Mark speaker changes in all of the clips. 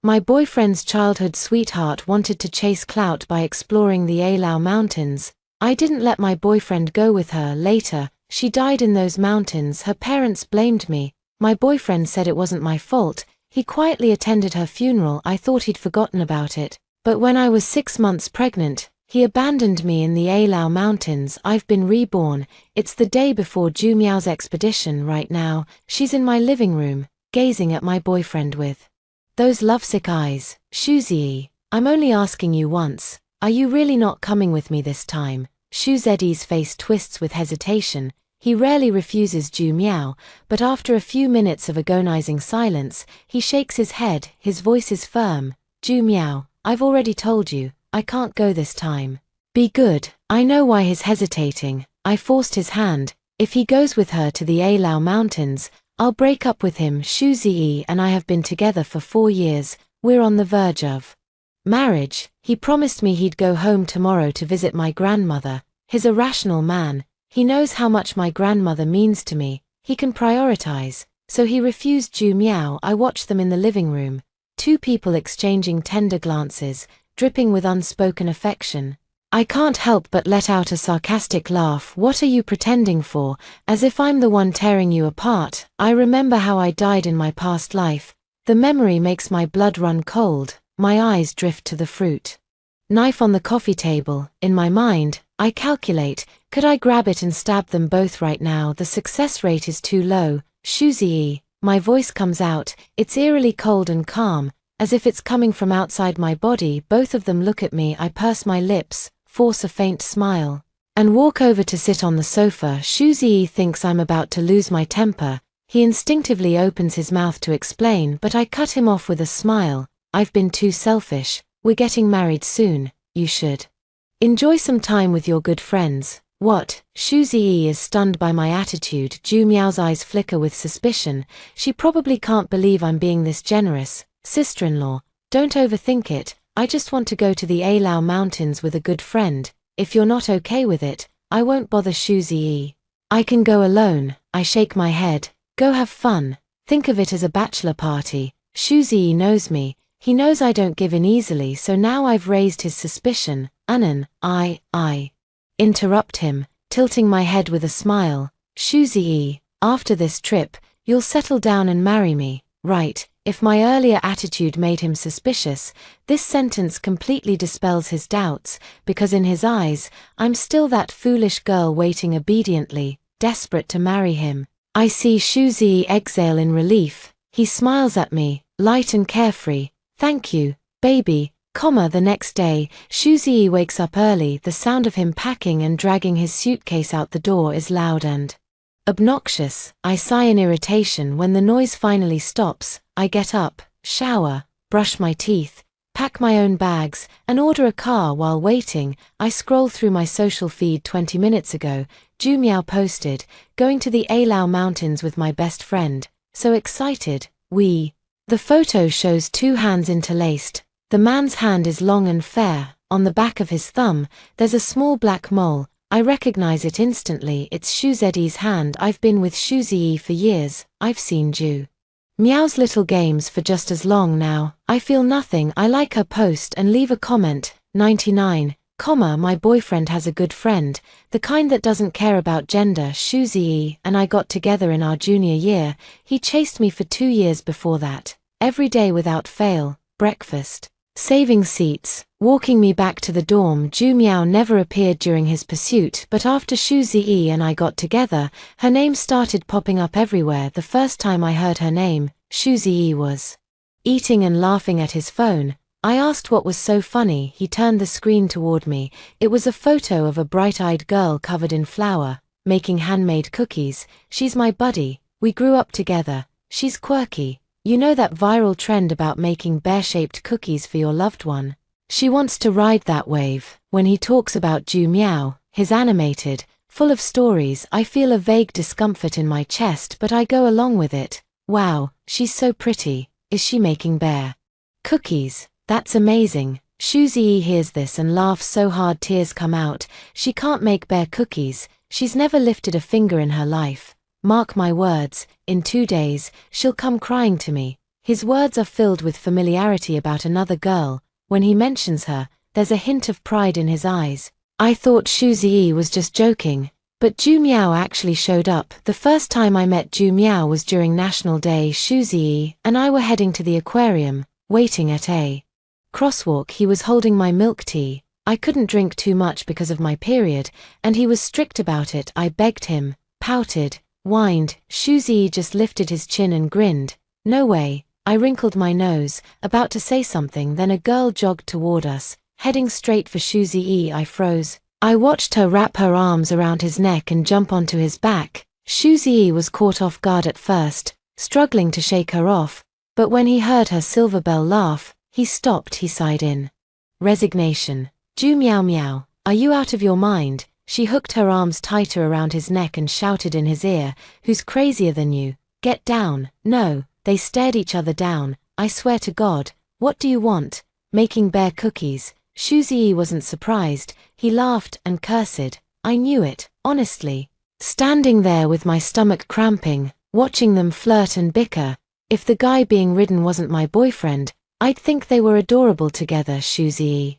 Speaker 1: My boyfriend's childhood sweetheart wanted to chase clout by exploring the Alau Mountains. I didn't let my boyfriend go with her. Later, she died in those mountains. Her parents blamed me. My boyfriend said it wasn't my fault. He quietly attended her funeral. I thought he'd forgotten about it. But when I was 6 months pregnant, he abandoned me in the Alau Mountains. I've been reborn. It's the day before Jumiao's expedition. Right now, she's in my living room, gazing at my boyfriend with those lovesick eyes. Shuzi, I'm only asking you once. Are you really not coming with me this time? Shuzi's face twists with hesitation. He rarely refuses Jumiao, but after a few minutes of agonizing silence, he shakes his head. His voice is firm. Jumiao, I've already told you, I can't go this time. Be good. I know why he's hesitating. I forced his hand. If he goes with her to the Alau Mountains, I'll break up with him. Shuzi and I have been together for 4 years. We're on the verge of marriage. He promised me he'd go home tomorrow to visit my grandmother. He's a rational man. He knows how much my grandmother means to me. He can prioritize. So he refused Jumiao. I watched them in the living room. 2 people exchanging tender glances, dripping with unspoken affection. I can't help but let out a sarcastic laugh. What are you pretending for? As if I'm the one tearing you apart. I remember how I died in my past life. The memory makes my blood run cold. My eyes drift to the fruit knife on the coffee table. In my mind, I calculate, could I grab it and stab them both right now? The success rate is too low. Shuzi, my voice comes out. It's eerily cold and calm, as if it's coming from outside my body. Both of them look at me. I purse my lips, force a faint smile, and walk over to sit on the sofa. Shuzi thinks I'm about to lose my temper. He instinctively opens his mouth to explain, but I cut him off with a smile. I've been too selfish. We're getting married soon. You should enjoy some time with your good friends. What? Shuzi is stunned by my attitude. Jumiao's eyes flicker with suspicion. She probably can't believe I'm being this generous. Sister-in-law, don't overthink it. I just want to go to the Alau Mountains with a good friend. If you're not okay with it, I won't bother. Shuzi. I can go alone. I shake my head. Go have fun. Think of it as a bachelor party. Shuzi knows me. He knows I don't give in easily, so now I've raised his suspicion. Anan, I interrupt him, tilting my head with a smile. Shuzi, after this trip, you'll settle down and marry me, right? If my earlier attitude made him suspicious, this sentence completely dispels his doubts, because in his eyes, I'm still that foolish girl waiting obediently, desperate to marry him. I see Shuzi exhale in relief. He smiles at me, light and carefree. Thank you, baby. The next day, Shuzi wakes up early. The sound of him packing and dragging his suitcase out the door is loud and obnoxious. I sigh in irritation. When the noise finally stops, I get up, shower, brush my teeth, pack my own bags, and order a car. While waiting, I scroll through my social feed. 20 minutes ago, Jumiao posted, going to the Alau Mountains with my best friend. So excited. The photo shows 2 hands interlaced. The man's hand is long and fair. On the back of his thumb, there's a small black mole. I recognize it instantly. It's Shuzi's hand. I've been with Shuzi for years. I've seen Ju Miao's little games for just as long now. I feel nothing. I like her post and leave a comment. 99, my boyfriend has a good friend, the kind that doesn't care about gender. Shuzi and I got together in our junior year. He chased me for 2 years before that. Every day without fail, breakfast, saving seats, walking me back to the dorm. Jumiao never appeared during his pursuit, but after Shuzi and I got together, her name started popping up everywhere. The first time I heard her name, Shuzi was eating and laughing at his phone. I asked what was so funny. He turned the screen toward me. It was a photo of a bright-eyed girl covered in flour, making handmade cookies. She's my buddy. We grew up together. She's quirky. You know that viral trend about making bear-shaped cookies for your loved one? She wants to ride that wave. When he talks about Jumiao, his animated, full of stories, I feel a vague discomfort in my chest, but I go along with it. Wow, she's so pretty. Is she making bear cookies? That's amazing. Shuzi hears this and laughs so hard tears come out. She can't make bear cookies. She's never lifted a finger in her life. Mark my words, in 2 days, she'll come crying to me. His words are filled with familiarity about another girl. When he mentions her, there's a hint of pride in his eyes. I thought Xu Ziyi was just joking, but Zhu Miao actually showed up. The first time I met Zhu Miao was during National Day. Xu Ziyi and I were heading to the aquarium, waiting at a crosswalk. He was holding my milk tea. I couldn't drink too much because of my period, and he was strict about it. I begged him, pouted, whined. Xu Ziyi just lifted his chin and grinned. No way. I wrinkled my nose, about to say something, then a girl jogged toward us, heading straight for Xu Ziyi. I froze. I watched her wrap her arms around his neck and jump onto his back. Xu Ziyi was caught off guard at first, struggling to shake her off, but when he heard her silver bell laugh, he stopped. He sighed in resignation. Zhu Miao Miao, are you out of your mind? She hooked her arms tighter around his neck and shouted in his ear, who's crazier than you? Get down. No. They stared each other down. I swear to God, what do you want? Making bear cookies. Xu Ziyi wasn't surprised. He laughed and cursed. I knew it, honestly. Standing there with my stomach cramping, watching them flirt and bicker. If the guy being ridden wasn't my boyfriend, I'd think they were adorable together. Xu Ziyi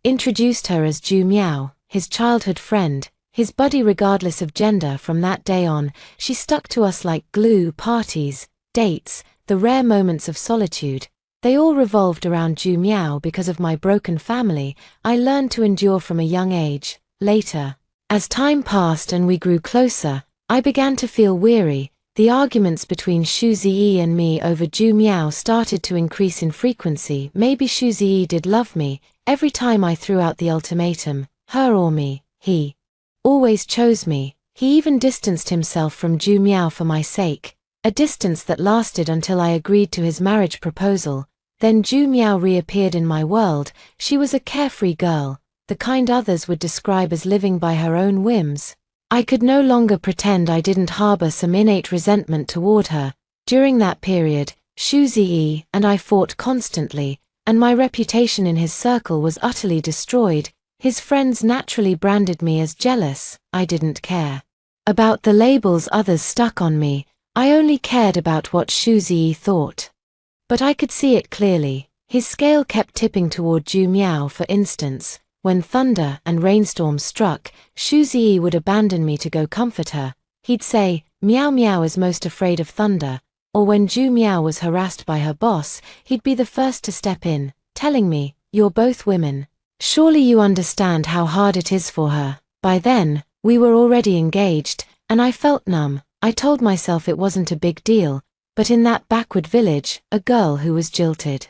Speaker 1: introduced her as Zhu Miao, his childhood friend, his buddy regardless of gender. From that day on, she stuck to us like glue. Parties, dates, the rare moments of solitude, they all revolved around Zhu Miao. Because of my broken family, I learned to endure from a young age. Later, as time passed and we grew closer, I began to feel weary. The arguments between Xu Ziyi and me over Zhu Miao started to increase in frequency. Maybe Xu Ziyi did love me. Every time I threw out the ultimatum, her or me, he always chose me. He even distanced himself from Zhu Miao for my sake. A distance that lasted until I agreed to his marriage proposal. Then Zhu Miao reappeared in my world. She was a carefree girl, the kind others would describe as living by her own whims. I could no longer pretend I didn't harbor some innate resentment toward her. During that period, Xu Ziyi and I fought constantly, and my reputation in his circle was utterly destroyed. His friends naturally branded me as jealous. I didn't care about the labels others stuck on me. I only cared about what Xu Ziyi thought. But I could see it clearly. His scale kept tipping toward Zhu Miao. For instance, when thunder and rainstorms struck, Xu Ziyi would abandon me to go comfort her. He'd say, Miao Miao is most afraid of thunder. Or when Zhu Miao was harassed by her boss, he'd be the first to step in, telling me, you're both women. Surely you understand how hard it is for her. By then, we were already engaged, and I felt numb. I told myself it wasn't a big deal, but in that backward village, a girl who was jilted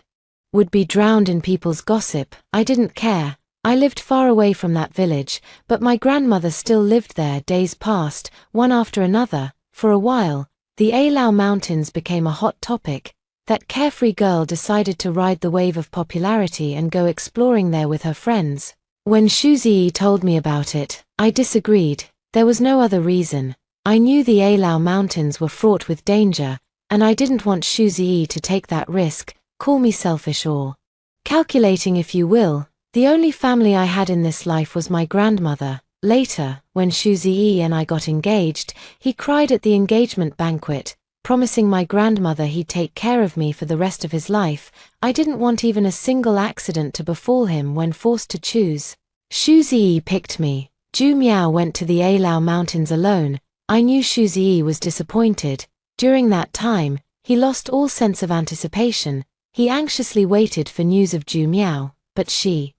Speaker 1: would be drowned in people's gossip. I didn't care. I lived far away from that village, but my grandmother still lived there. Days passed, one after another. For a while, the Ailao Mountains became a hot topic. That carefree girl decided to ride the wave of popularity and go exploring there with her friends. When Xu Ziyi told me about it, I disagreed. There was no other reason. I knew the Ailao Mountains were fraught with danger, and I didn't want Xu Ziyi to take that risk. Call me selfish or calculating if you will. The only family I had in this life was my grandmother. Later, when Xu Ziyi and I got engaged, he cried at the engagement banquet, promising my grandmother he'd take care of me for the rest of his life. I didn't want even a single accident to befall him when forced to choose. Xu Ziyi picked me. Zhu Miao went to the Ailao Mountains alone. I knew Xu Ziyi was disappointed. During that time, he lost all sense of anticipation. He anxiously waited for news of Zhu Miao, but she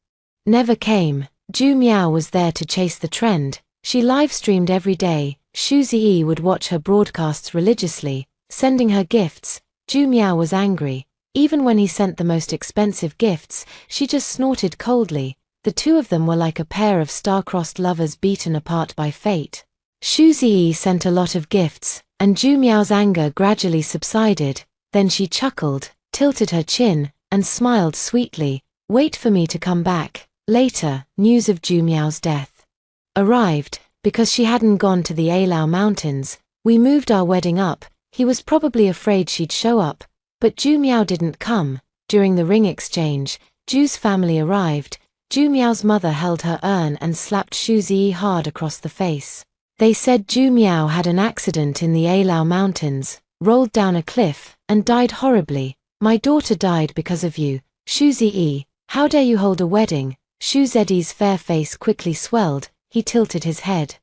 Speaker 1: never came. Zhu Miao was there to chase the trend. She live-streamed every day. Xu Ziyi would watch her broadcasts religiously, sending her gifts. Zhu Miao was angry. Even when he sent the most expensive gifts, she just snorted coldly. The two of them were like a pair of star-crossed lovers beaten apart by fate. Xu Ziyi sent a lot of gifts, and Zhu Miao's anger gradually subsided. Then she chuckled, tilted her chin, and smiled sweetly. Wait for me to come back. Later, news of Zhu Miao's death arrived. Because she hadn't gone to the Ailao Mountains, we moved our wedding up. He was probably afraid she'd show up, but Zhu Miao didn't come. During the ring exchange, Zhu's family arrived. Zhu Miao's mother held her urn and slapped Xu Ziyi hard across the face. They said Zhu Miao had an accident in the Ailao Mountains, rolled down a cliff, and died horribly. My daughter died because of you, Shu Ziyi. How dare you hold a wedding? Shu Ziyi's fair face quickly swelled, he tilted his head,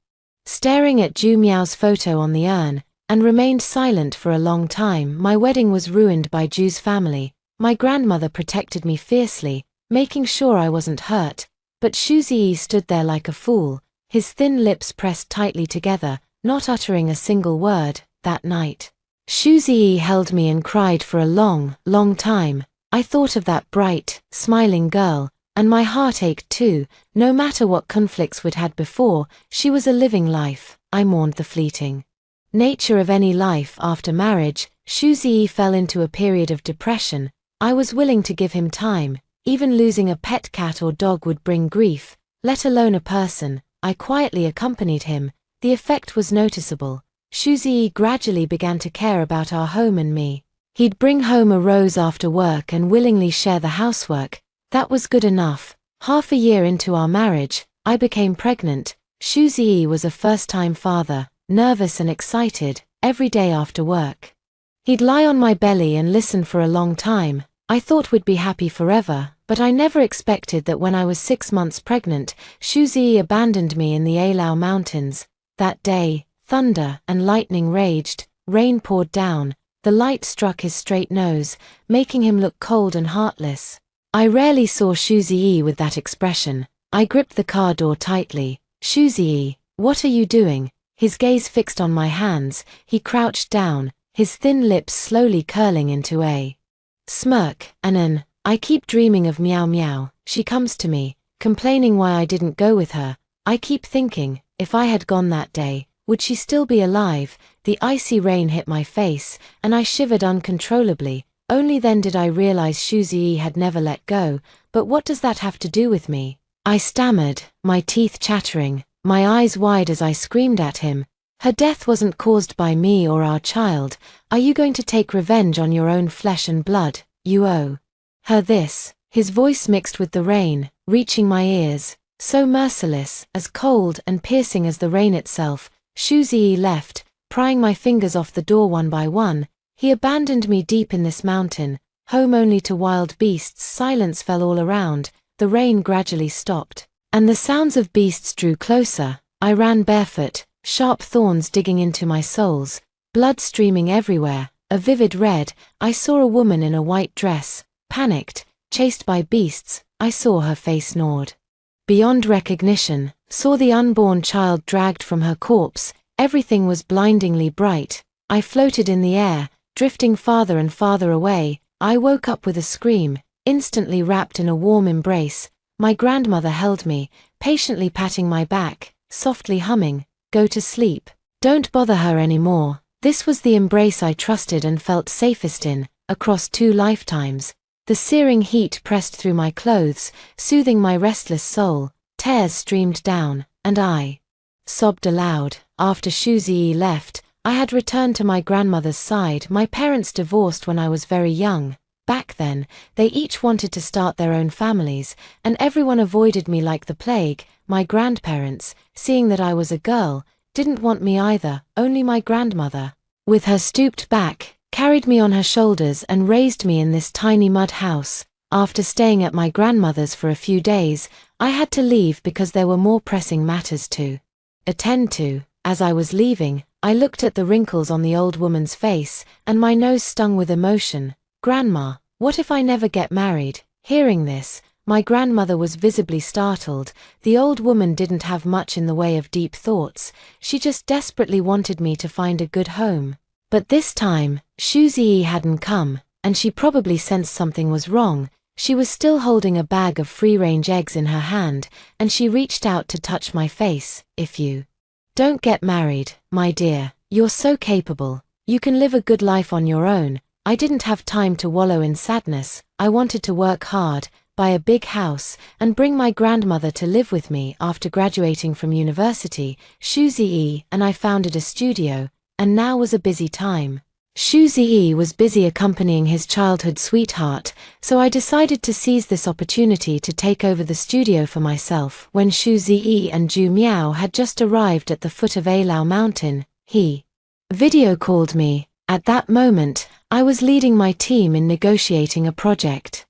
Speaker 1: staring at Zhu Miao's photo on the urn, and remained silent for a long time. My wedding was ruined by Zhu's family. My grandmother protected me fiercely, making sure I wasn't hurt, but Shu Ziyi stood there like a fool, his thin lips pressed tightly together, not uttering a single word. That night, Shu Ziyi held me and cried for a long, long time. I thought of that bright, smiling girl, and my heart ached too. No matter what conflicts we'd had before, she was a living life. I mourned the fleeting nature of any life after marriage. Shu Ziyi fell into a period of depression. I was willing to give him time. Even losing a pet cat or dog would bring grief, let alone a person. I quietly accompanied him. The effect was noticeable. Shu Ziyi gradually began to care about our home and me. He'd bring home a rose after work and willingly share the housework. That was good enough. Half a year into our marriage, I became pregnant. Shu Ziyi was a first-time father, nervous and excited, every day after work. He'd lie on my belly and listen for a long time. I thought we'd be happy forever, but I never expected that when I was 6 months pregnant, Shu Ziyi abandoned me in the Ailao Mountains. That day, thunder and lightning raged, rain poured down. The light struck his straight nose, making him look cold and heartless. I rarely saw Shu Ziyi with that expression. I gripped the car door tightly. Shu Ziyi, what are you doing? His gaze fixed on my hands, he crouched down, his thin lips slowly curling into a smirk. I keep dreaming of Meow Meow. She comes to me, complaining why I didn't go with her. I keep thinking, if I had gone that day, would she still be alive? The icy rain hit my face, and I shivered uncontrollably. Only then did I realize Shu Ziyi had never let go. But what does that have to do with me? I stammered, my teeth chattering, my eyes wide as I screamed at him. Her death wasn't caused by me or our child. Are you going to take revenge on your own flesh and blood? You owe her this. His voice mixed with the rain, reaching my ears, so merciless, as cold and piercing as the rain itself. Shu Ziyi left, prying my fingers off the door one by one. He abandoned me deep in this mountain, home only to wild beasts. Silence fell all around, the rain gradually stopped, and the sounds of beasts drew closer. I ran barefoot, sharp thorns digging into my soles, blood streaming everywhere, a vivid red. I saw a woman in a white dress, panicked, chased by beasts. I saw her face gnawed beyond recognition, saw the unborn child dragged from her corpse. Everything was blindingly bright. I floated in the air, drifting farther and farther away. I woke up with a scream, instantly wrapped in a warm embrace. My grandmother held me, patiently patting my back, softly humming, "Go to sleep. Don't bother her anymore." This was the embrace I trusted and felt safest in, across 2 lifetimes. The searing heat pressed through my clothes, soothing my restless soul. Tears streamed down, and I sobbed aloud. After Shu Ziyi left, I had returned to my grandmother's side. My parents divorced when I was very young. Back then, they each wanted to start their own families, and everyone avoided me like the plague. My grandparents, seeing that I was a girl, didn't want me either. Only my grandmother, with her stooped back, carried me on her shoulders and raised me in this tiny mud house. After staying at my grandmother's for a few days, I had to leave because there were more pressing matters to attend to. As I was leaving, I looked at the wrinkles on the old woman's face, and my nose stung with emotion. "Grandma, what if I never get married?" Hearing this, my grandmother was visibly startled. The old woman didn't have much in the way of deep thoughts. She just desperately wanted me to find a good home. But this time, Shu Ziyi hadn't come, and she probably sensed something was wrong. She was still holding a bag of free-range eggs in her hand, and she reached out to touch my face. "If you don't get married, my dear, you're so capable. You can live a good life on your own." I didn't have time to wallow in sadness. I wanted to work hard, buy a big house, and bring my grandmother to live with me. After graduating from university, Shu Ziyi and I founded a studio, and now was a busy time. Shu Ziyi was busy accompanying his childhood sweetheart, so I decided to seize this opportunity to take over the studio for myself. When Shu Ziyi and Zhu Miao had just arrived at the foot of Ailao Mountain, he video called me. At that moment, I was leading my team in negotiating a project.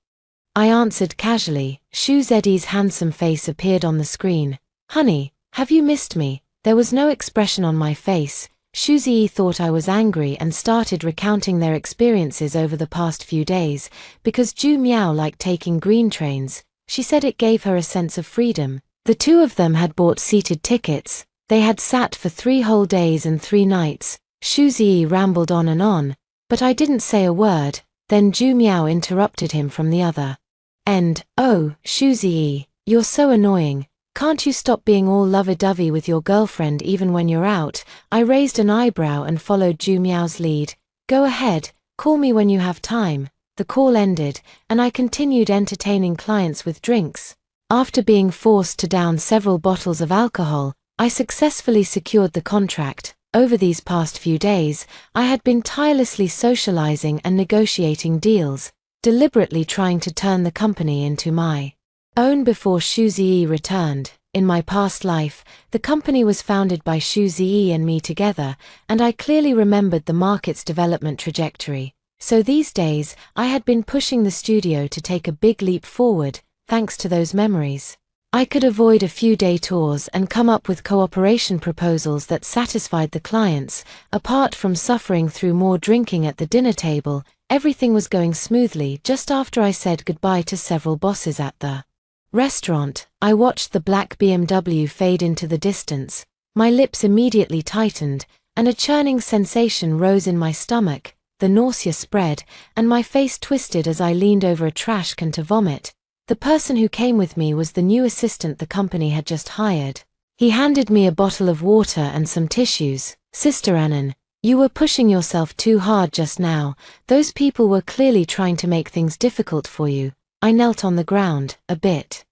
Speaker 1: I answered casually. Shu Zeddy's handsome face appeared on the screen. Honey, have you missed me? There was no expression on my face. Shu Ziyi thought I was angry and started recounting their experiences over the past few days. Because Ju Miao liked taking green trains, she said it gave her a sense of freedom. The two of them had bought seated tickets. They had sat for 3 whole days and 3 nights. Shu Ziyi rambled on, but I didn't say a word. Then Ju Miao interrupted him from the other end. Oh, Shu Ziyi, you're so annoying. Can't you stop being all lovey-dovey with your girlfriend even when you're out? I raised an eyebrow and followed Ju Miao's lead. Go ahead, call me when you have time. The call ended, and I continued entertaining clients with drinks. After being forced to down several bottles of alcohol, I successfully secured the contract. Over these past few days, I had been tirelessly socializing and negotiating deals, deliberately trying to turn the company into my own before Shu Ziyi returned. In my past life, the company was founded by Shu Ziyi and me together, and I clearly remembered the market's development trajectory. So these days, I had been pushing the studio to take a big leap forward, thanks to those memories. I could avoid a few detours and come up with cooperation proposals that satisfied the clients. Apart from suffering through more drinking at the dinner table, everything was going smoothly. Just after I said goodbye to several bosses at the restaurant, I watched the black BMW fade into the distance. My lips immediately tightened, and a churning sensation rose in my stomach. The nausea spread, and my face twisted as I leaned over a trash can to vomit. The person who came with me was the new assistant the company had just hired. He handed me a bottle of water and some tissues. Sister Annan, you were pushing yourself too hard just now. Those people were clearly trying to make things difficult for you. I knelt on the ground, a bit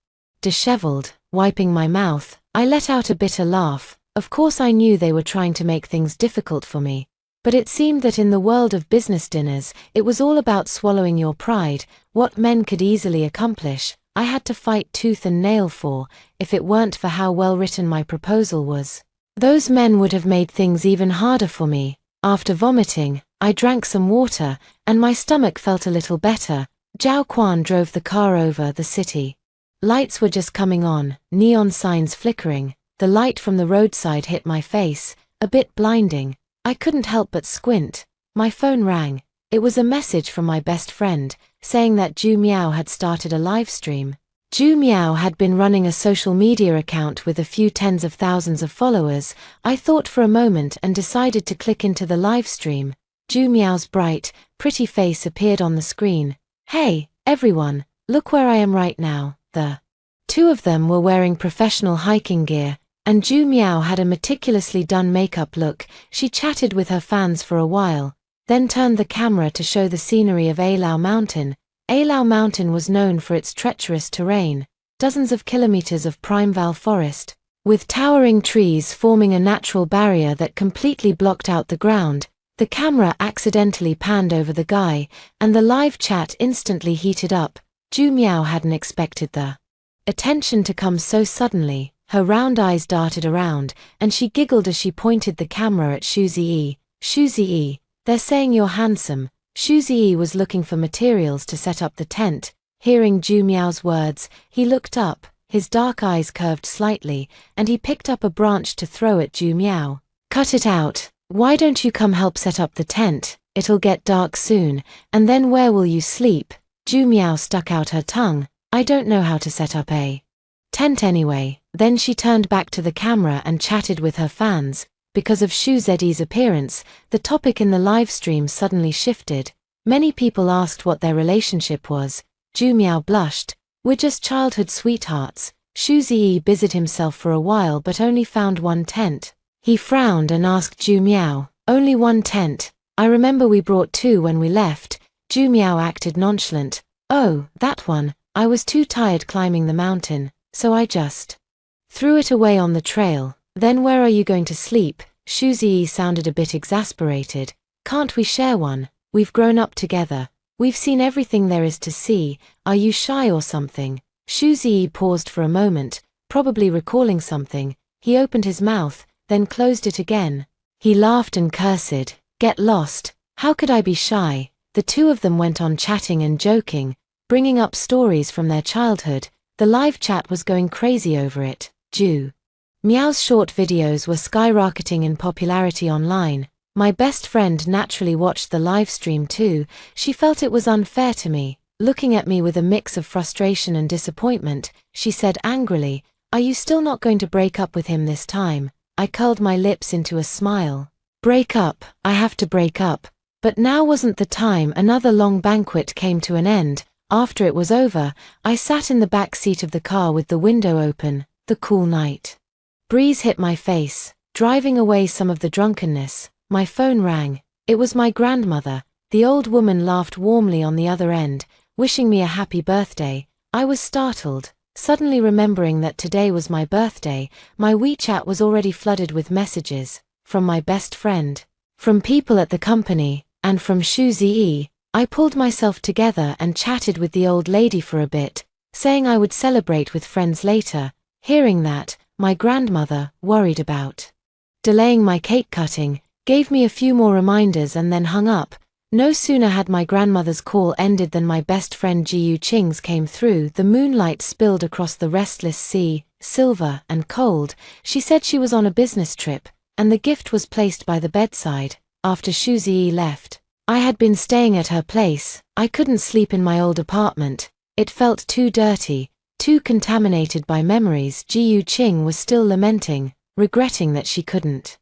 Speaker 1: disheveled, wiping my mouth. I let out a bitter laugh. Of course I knew they were trying to make things difficult for me. But it seemed that in the world of business dinners, it was all about swallowing your pride. What men could easily accomplish, I had to fight tooth and nail for. If it weren't for how well written my proposal was, those men would have made things even harder for me. After vomiting, I drank some water, and my stomach felt a little better. Zhao Quan drove the car over the city. Lights were just coming on, neon signs flickering. The light from the roadside hit my face, a bit blinding. I couldn't help but squint. My phone rang. It was a message from my best friend, saying that Ju Miao had started a live stream. Ju Miao had been running a social media account with a few tens of thousands of followers. I thought for a moment and decided to click into the live stream. Ju Miao's bright, pretty face appeared on the screen. Hey, everyone, look where I am right now. The two of them were wearing professional hiking gear, and Ju Miao had a meticulously done makeup look. She chatted with her fans for a while, then turned the camera to show the scenery of Ailao Mountain. Ailao Mountain was known for its treacherous terrain, dozens of kilometers of primeval forest, with towering trees forming a natural barrier that completely blocked out the ground. The camera accidentally panned over the guy, and the live chat instantly heated up. Ju Miao hadn't expected the attention to come so suddenly. Her round eyes darted around, and she giggled as she pointed the camera at Shu Ziyi. Shu Ziyi, they're saying you're handsome. Shu Ziyi was looking for materials to set up the tent. Hearing Ju Miao's words, he looked up, his dark eyes curved slightly, and he picked up a branch to throw at Ju Miao. Cut it out. Why don't you come help set up the tent? It'll get dark soon, and then where will you sleep? Ju Miao stuck out her tongue. I don't know how to set up a tent anyway. Then she turned back to the camera and chatted with her fans. Because of Shu Zeddy's appearance, the topic in the live stream suddenly shifted. Many people asked what their relationship was. Ju Miao blushed. We're just childhood sweethearts. Shu Ziyi busied himself for a while but only found one tent. He frowned and asked Ju Miao, only one tent? I remember we brought 2 when we left. Ju Miao acted nonchalant. Oh, that one. I was too tired climbing the mountain, so I just threw it away on the trail. Then where are you going to sleep? Shu Ziyi sounded a bit exasperated. Can't we share one? We've grown up together. We've seen everything there is to see. Are you shy or something? Shu Ziyi paused for a moment, probably recalling something. He opened his mouth, then closed it again. He laughed and cursed. Get lost. How could I be shy? The two of them went on chatting and joking, bringing up stories from their childhood. The live chat was going crazy over it. Meow's short videos were skyrocketing in popularity online. My best friend naturally watched the live stream too. She felt it was unfair to me. Looking at me with a mix of frustration and disappointment, she said angrily, "Are you still not going to break up with him this time?" I curled my lips into a smile. Break up, I have to break up. But now wasn't the time. Another long banquet came to an end. After it was over, I sat in the back seat of the car with the window open. The cool night breeze hit my face, driving away some of the drunkenness. My phone rang. It was my grandmother. The old woman laughed warmly on the other end, wishing me a happy birthday. I was startled, suddenly remembering that today was my birthday. My WeChat was already flooded with messages, from my best friend, from people at the company, and from Shuzi. I pulled myself together and chatted with the old lady for a bit, saying I would celebrate with friends later. Hearing that, my grandmother, worried about delaying my cake cutting, gave me a few more reminders and then hung up. No sooner had my grandmother's call ended than my best friend Jiu Qing's came through. The moonlight spilled across the restless sea, silver and cold. She said she was on a business trip, and the gift was placed by the bedside. After Shuzi left, I had been staying at her place. I couldn't sleep in my old apartment. It felt too dirty, too contaminated by memories. Jiu Qing was still lamenting, regretting that she couldn't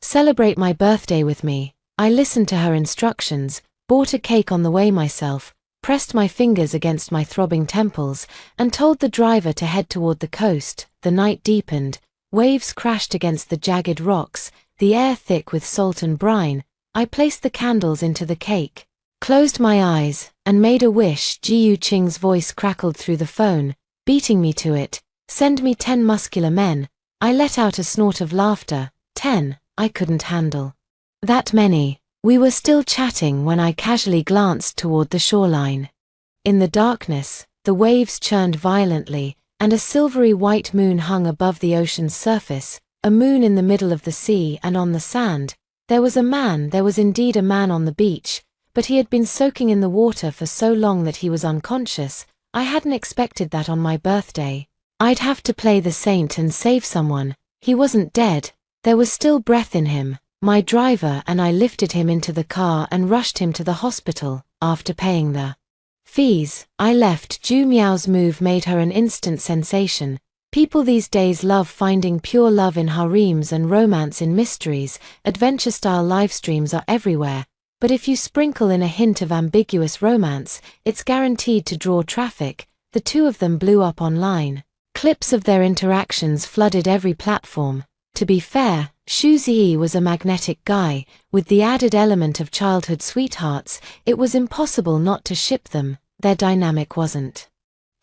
Speaker 1: celebrate my birthday with me. I listened to her instructions, bought a cake on the way myself, pressed my fingers against my throbbing temples, and told the driver to head toward the coast. The night deepened, waves crashed against the jagged rocks, the air thick with salt and brine. I placed the candles into the cake, closed my eyes, and made a wish. Jiu Qing's voice crackled through the phone, beating me to it. Send me 10 muscular men. I let out a snort of laughter. 10, I couldn't handle that many. We were still chatting when I casually glanced toward the shoreline. In the darkness, the waves churned violently, and a silvery white moon hung above the ocean's surface, a moon in the middle of the sea. And on the sand, there was a man. There was indeed a man on the beach, but he had been soaking in the water for so long that he was unconscious. I hadn't expected that on my birthday. I'd have to play the saint and save someone. He wasn't dead. There was still breath in him. My driver and I lifted him into the car and rushed him to the hospital. After paying the fees, I left. Ju Miao's move made her an instant sensation. People these days love finding pure love in harems and romance in mysteries. Adventure-style livestreams are everywhere, but if you sprinkle in a hint of ambiguous romance, it's guaranteed to draw traffic. The two of them blew up online. Clips of their interactions flooded every platform. To be fair, Shuzi was a magnetic guy. With the added element of childhood sweethearts, it was impossible not to ship them. Their dynamic wasn't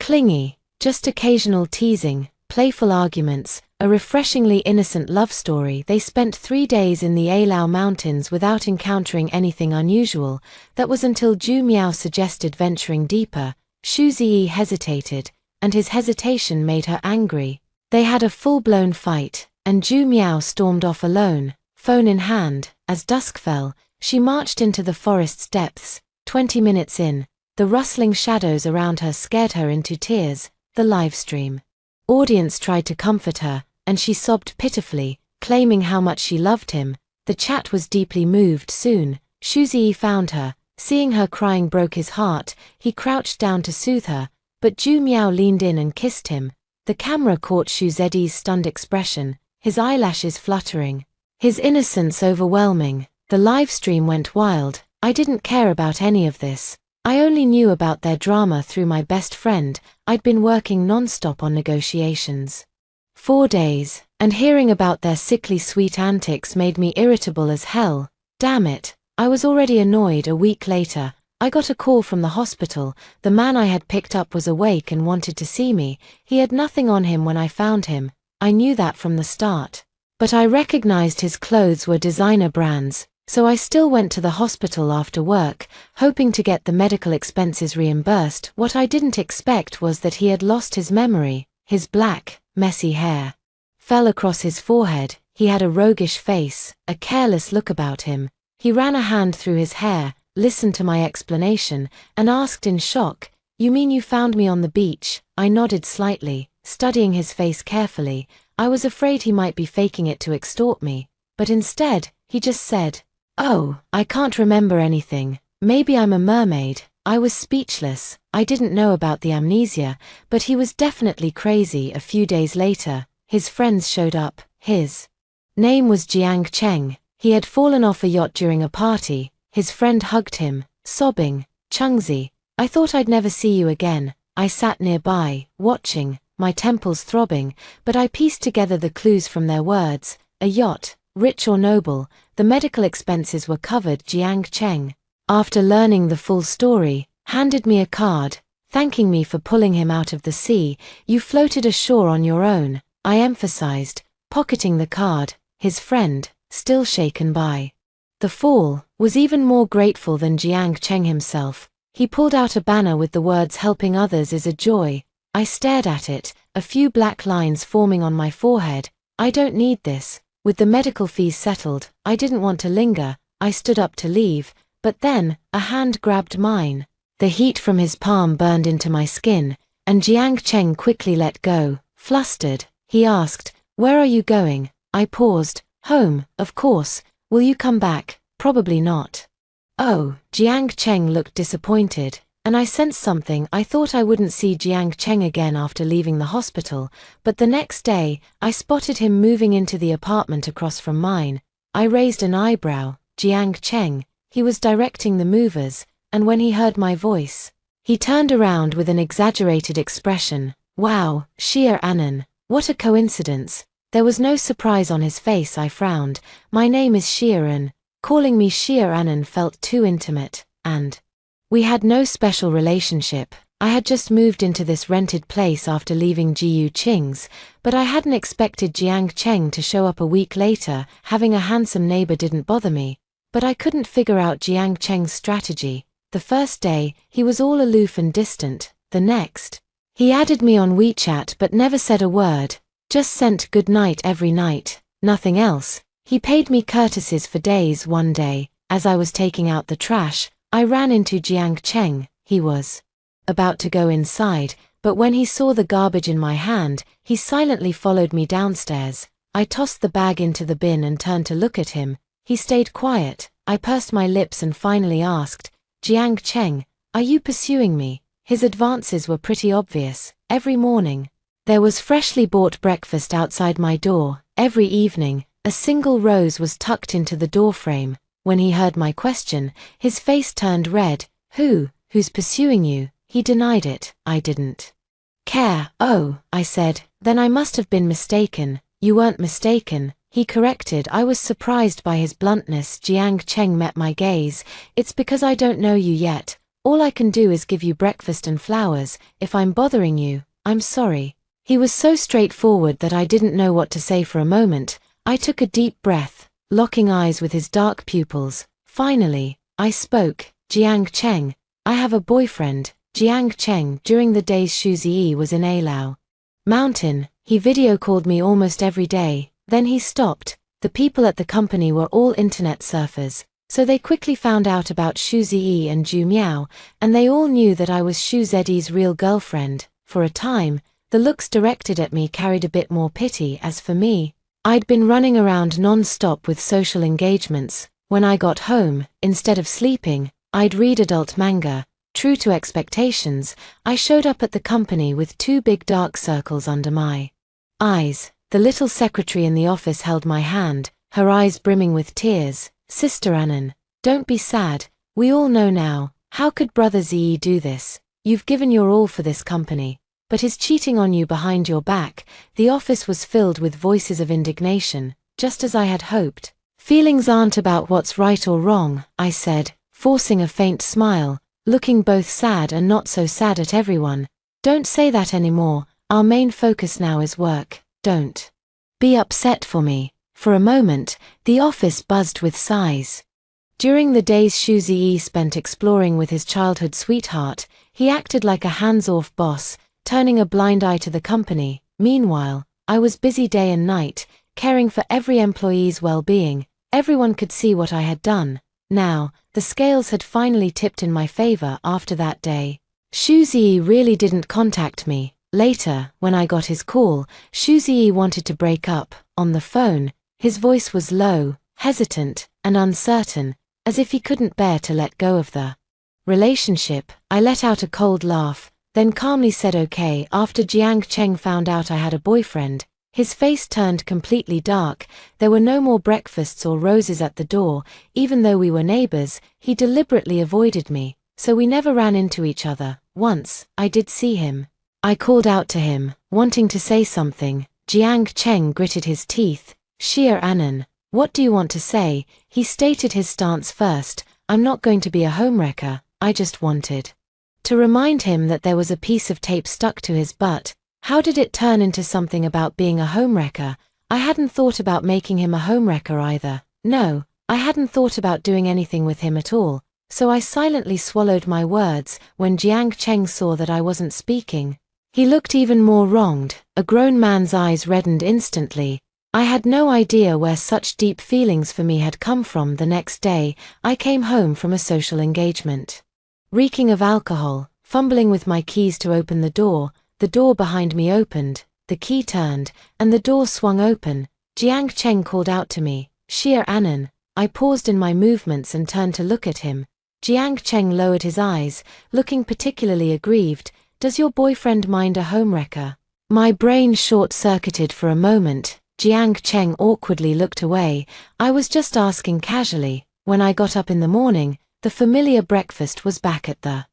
Speaker 1: clingy, just occasional teasing, playful arguments, a refreshingly innocent love story. They spent 3 days in the Ailao Mountains without encountering anything unusual. That was until Ju Miao suggested venturing deeper. Shuzi hesitated, and his hesitation made her angry. They had a full-blown fight, and Ju Miao stormed off alone, phone in hand. As dusk fell, she marched into the forest's depths. 20 minutes in, the rustling shadows around her scared her into tears. The livestream audience tried to comfort her, and she sobbed pitifully, claiming how much she loved him. The chat was deeply moved. Soon, Shuzi found her. Seeing her crying broke his heart. He crouched down to soothe her, but Ju Miao leaned in and kissed him. The camera caught Shuzi's stunned expression, his eyelashes fluttering, his innocence overwhelming. The livestream went wild. I didn't care about any of this. I only knew about their drama through my best friend. I'd been working non-stop on negotiations 4 days, and hearing about their sickly sweet antics made me irritable as hell. Damn it, I was already annoyed. A week later, I got a call from the hospital. The man I had picked up was awake and wanted to see me. He had nothing on him when I found him. I knew that from the start. But I recognized his clothes were designer brands, so I still went to the hospital after work, hoping to get the medical expenses reimbursed. What I didn't expect was that he had lost his memory. His black, messy hair fell across his forehead. He had a roguish face, a careless look about him. He ran a hand through his hair, listened to my explanation, and asked in shock, "You mean you found me on the beach?" I nodded slightly, studying his face carefully. I was afraid he might be faking it to extort me, but instead, he just said, "Oh, I can't remember anything. Maybe I'm a mermaid." I was speechless. I didn't know about the amnesia, but he was definitely crazy. A few days later, his friends showed up. His name was Jiang Cheng. He had fallen off a yacht during a party. His friend hugged him, sobbing, "Chungzi, I thought I'd never see you again." I sat nearby, watching, my temples throbbing, but I pieced together the clues from their words. A yacht, rich or noble, the medical expenses were covered. Jiang Cheng, after learning the full story, handed me a card, thanking me for pulling him out of the sea. "You floated ashore on your own," I emphasized, pocketing the card. His friend, still shaken by the fall, was even more grateful than Jiang Cheng himself. He pulled out a banner with the words "Helping others is a joy." I stared at it, a few black lines forming on my forehead. I don't need this. With the medical fees settled, I didn't want to linger. I stood up to leave, but then, a hand grabbed mine. The heat from his palm burned into my skin, and Jiang Cheng quickly let go. Flustered, he asked, "Where are you going?" I paused. "Home, of course. Will you come back?" "Probably not." "Oh." Jiang Cheng looked disappointed, and I sensed something. I thought I wouldn't see Jiang Cheng again after leaving the hospital, but the next day, I spotted him moving into the apartment across from mine. I raised an eyebrow. Jiang Cheng. He was directing the movers, and when he heard my voice, he turned around with an exaggerated expression. "Wow, Xie Anan, what a coincidence." There was no surprise on his face. I frowned. "My name is Xie An." Calling me Xie Anan felt too intimate, and we had no special relationship. I had just moved into this rented place after leaving Jiu Qing's, but I hadn't expected Jiang Cheng to show up a week later. Having a handsome neighbor didn't bother me, but I couldn't figure out Jiang Cheng's strategy. The first day, he was all aloof and distant. The next, he added me on WeChat but never said a word, just sent good night every night, nothing else. He paid me courtesies for days. One day, as I was taking out the trash, I ran into Jiang Cheng. He was about to go inside, but when he saw the garbage in my hand, he silently followed me downstairs. I tossed the bag into the bin and turned to look at him. He stayed quiet. I pursed my lips and finally asked, "Jiang Cheng, are you pursuing me?" His advances were pretty obvious. Every morning, there was freshly bought breakfast outside my door. Every evening, a single rose was tucked into the doorframe. When he heard my question, his face turned red. Who's pursuing you?" He denied it. I didn't care. "Oh," I said, "then I must have been mistaken." "You weren't mistaken," he corrected. I was surprised by his bluntness. Jiang Cheng met my gaze. "It's because I don't know you yet. All I can do is give you breakfast and flowers. If I'm bothering you, I'm sorry." He was so straightforward that I didn't know what to say for a moment. I took a deep breath, locking eyes with his dark pupils. Finally, I spoke. "Jiang Cheng, I have a boyfriend." Jiang Cheng. During the days Shu Ziyi was in Ailao Mountain, he video called me almost every day. Then he stopped. The people at the company were all internet surfers, so they quickly found out about Shu Ziyi and Zhu Miao, and they all knew that I was Shu Ziyi's real girlfriend. For a time, the looks directed at me carried a bit more pity. As for me, I'd been running around non-stop with social engagements. When I got home, instead of sleeping, I'd read adult manga. True to expectations, I showed up at the company with 2 big dark circles under my eyes. The little secretary in the office held my hand, her eyes brimming with tears. "Sister Anan, don't be sad. We all know now. How could Brother Ziyi do this? You've given your all for this company, but he's cheating on you behind your back." The office was filled with voices of indignation, just as I had hoped. "Feelings aren't about what's right or wrong," I said, forcing a faint smile, looking both sad and not so sad at everyone. "Don't say that anymore. Our main focus now is work. Don't be upset for me." For a moment, the office buzzed with sighs. During the days Shu Ziyi spent exploring with his childhood sweetheart, he acted like a hands-off boss, turning a blind eye to the company. Meanwhile, I was busy day and night, caring for every employee's well-being. Everyone could see what I had done. Now, the scales had finally tipped in my favor after that day. Xu Ziyi really didn't contact me. Later, when I got his call, Xu Ziyi wanted to break up. On the phone, his voice was low, hesitant, and uncertain, as if he couldn't bear to let go of the relationship. I let out a cold laugh, then calmly said okay. After Jiang Cheng found out I had a boyfriend, his face turned completely dark. There were no more breakfasts or roses at the door. Even though we were neighbors, he deliberately avoided me, so we never ran into each other. Once, I did see him. I called out to him, wanting to say something. Jiang Cheng gritted his teeth. Xie Anan, what do you want to say? He stated his stance first. I'm not going to be a homewrecker, I just wanted to remind him that there was a piece of tape stuck to his butt. How did it turn into something about being a homewrecker? I hadn't thought about making him a homewrecker either. No, I hadn't thought about doing anything with him at all, so I silently swallowed my words. When Jiang Cheng saw that I wasn't speaking, he looked even more wronged. A grown man's eyes reddened instantly. I had no idea where such deep feelings for me had come from. The next day, I came home from a social engagement, reeking of alcohol, fumbling with my keys to open the door behind me opened, the key turned, and the door swung open. Jiang Cheng called out to me, Xie Anan. I paused in my movements and turned to look at him. Jiang Cheng lowered his eyes, looking particularly aggrieved. Does your boyfriend mind a homewrecker? My brain short-circuited for a moment. Jiang Cheng awkwardly looked away. I was just asking casually. When I got up in the morning, the familiar breakfast was back at the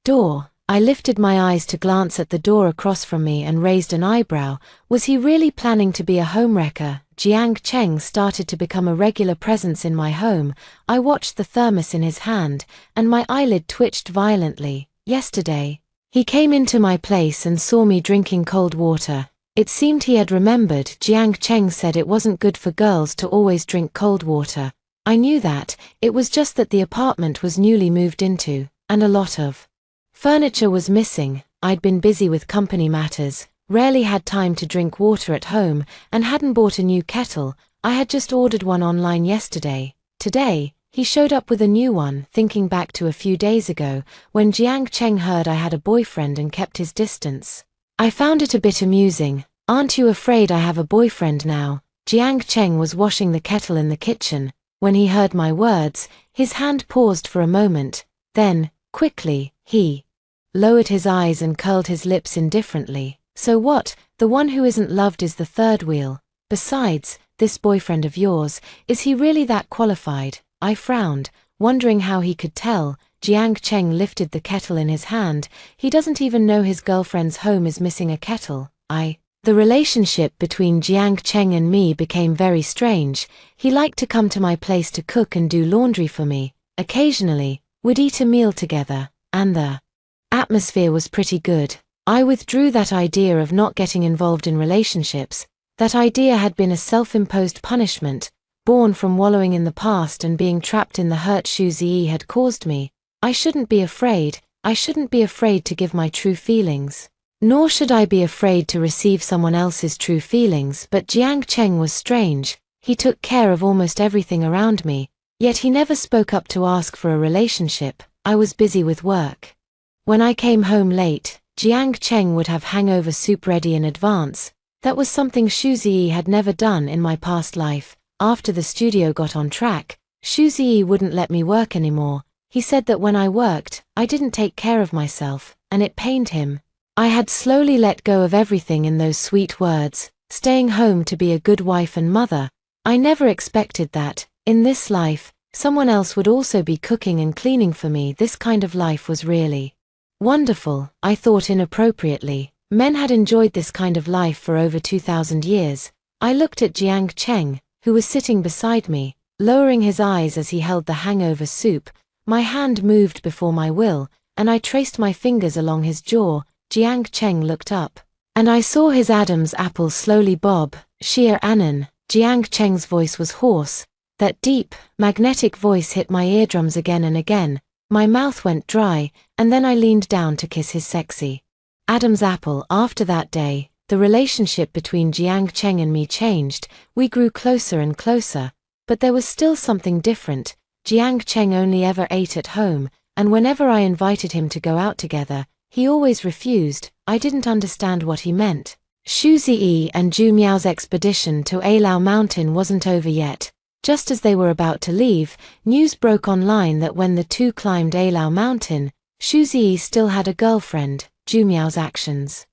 Speaker 1: door. I lifted my eyes to glance at the door across from me and raised an eyebrow. Was he really planning to be a homewrecker? Jiang Cheng started to become a regular presence in my home. I watched the thermos in his hand, and my eyelid twitched violently. Yesterday, he came into my place and saw me drinking cold water. It seemed he had remembered. Jiang Cheng said it wasn't good for girls to always drink cold water. I knew that. It was just that the apartment was newly moved into, and a lot of furniture was missing. I'd been busy with company matters, rarely had time to drink water at home, and hadn't bought a new kettle. I had just ordered one online yesterday. Today, he showed up with a new one. Thinking back to a few days ago, when Jiang Cheng heard I had a boyfriend and kept his distance, I found it a bit amusing. Aren't you afraid I have a boyfriend now? Jiang Cheng was washing the kettle in the kitchen. When he heard my words, his hand paused for a moment. Then, quickly, he lowered his eyes and curled his lips indifferently. So what? The one who isn't loved is the third wheel. Besides, this boyfriend of yours, is he really that qualified? I frowned, wondering how he could tell. Jiang Cheng lifted the kettle in his hand. He doesn't even know his girlfriend's home is missing a kettle. The relationship between Jiang Cheng and me became very strange. He liked to come to my place to cook and do laundry for me. Occasionally, we'd eat a meal together, and the atmosphere was pretty good. I withdrew that idea of not getting involved in relationships. That idea had been a self-imposed punishment, born from wallowing in the past and being trapped in the hurt Xu Ziyi had caused me. I shouldn't be afraid. I shouldn't be afraid to give my true feelings. Nor should I be afraid to receive someone else's true feelings. But Jiang Cheng was strange. He took care of almost everything around me, yet he never spoke up to ask for a relationship. I was busy with work. When I came home late, Jiang Cheng would have hangover soup ready in advance. That was something Xu Ziyi had never done in my past life. After the studio got on track, Xu Ziyi wouldn't let me work anymore. He said that when I worked, I didn't take care of myself, and it pained him. I had slowly let go of everything in those sweet words, staying home to be a good wife and mother. I never expected that, in this life, someone else would also be cooking and cleaning for me. This kind of life was really wonderful, I thought inappropriately. Men had enjoyed this kind of life for over 2,000 years. I looked at Jiang Cheng, who was sitting beside me, lowering his eyes as he held the hangover soup. My hand moved before my will, and I traced my fingers along his jaw. Jiang Cheng looked up, and I saw his Adam's apple slowly bob. Xie Anan. Jiang Cheng's voice was hoarse. That deep, magnetic voice hit my eardrums again and again. My mouth went dry, and then I leaned down to kiss his sexy Adam's apple. After that day, the relationship between Jiang Cheng and me changed. We grew closer and closer, but there was still something different. Jiang Cheng only ever ate at home, and whenever I invited him to go out together, he always refused. I didn't understand what he meant. Xu Ziyi and Zhu Miao's expedition to Alao Mountain wasn't over yet. Just as they were about to leave, news broke online that when the two climbed Alao Mountain, Xu Ziyi still had a girlfriend. Zhu Miao's actions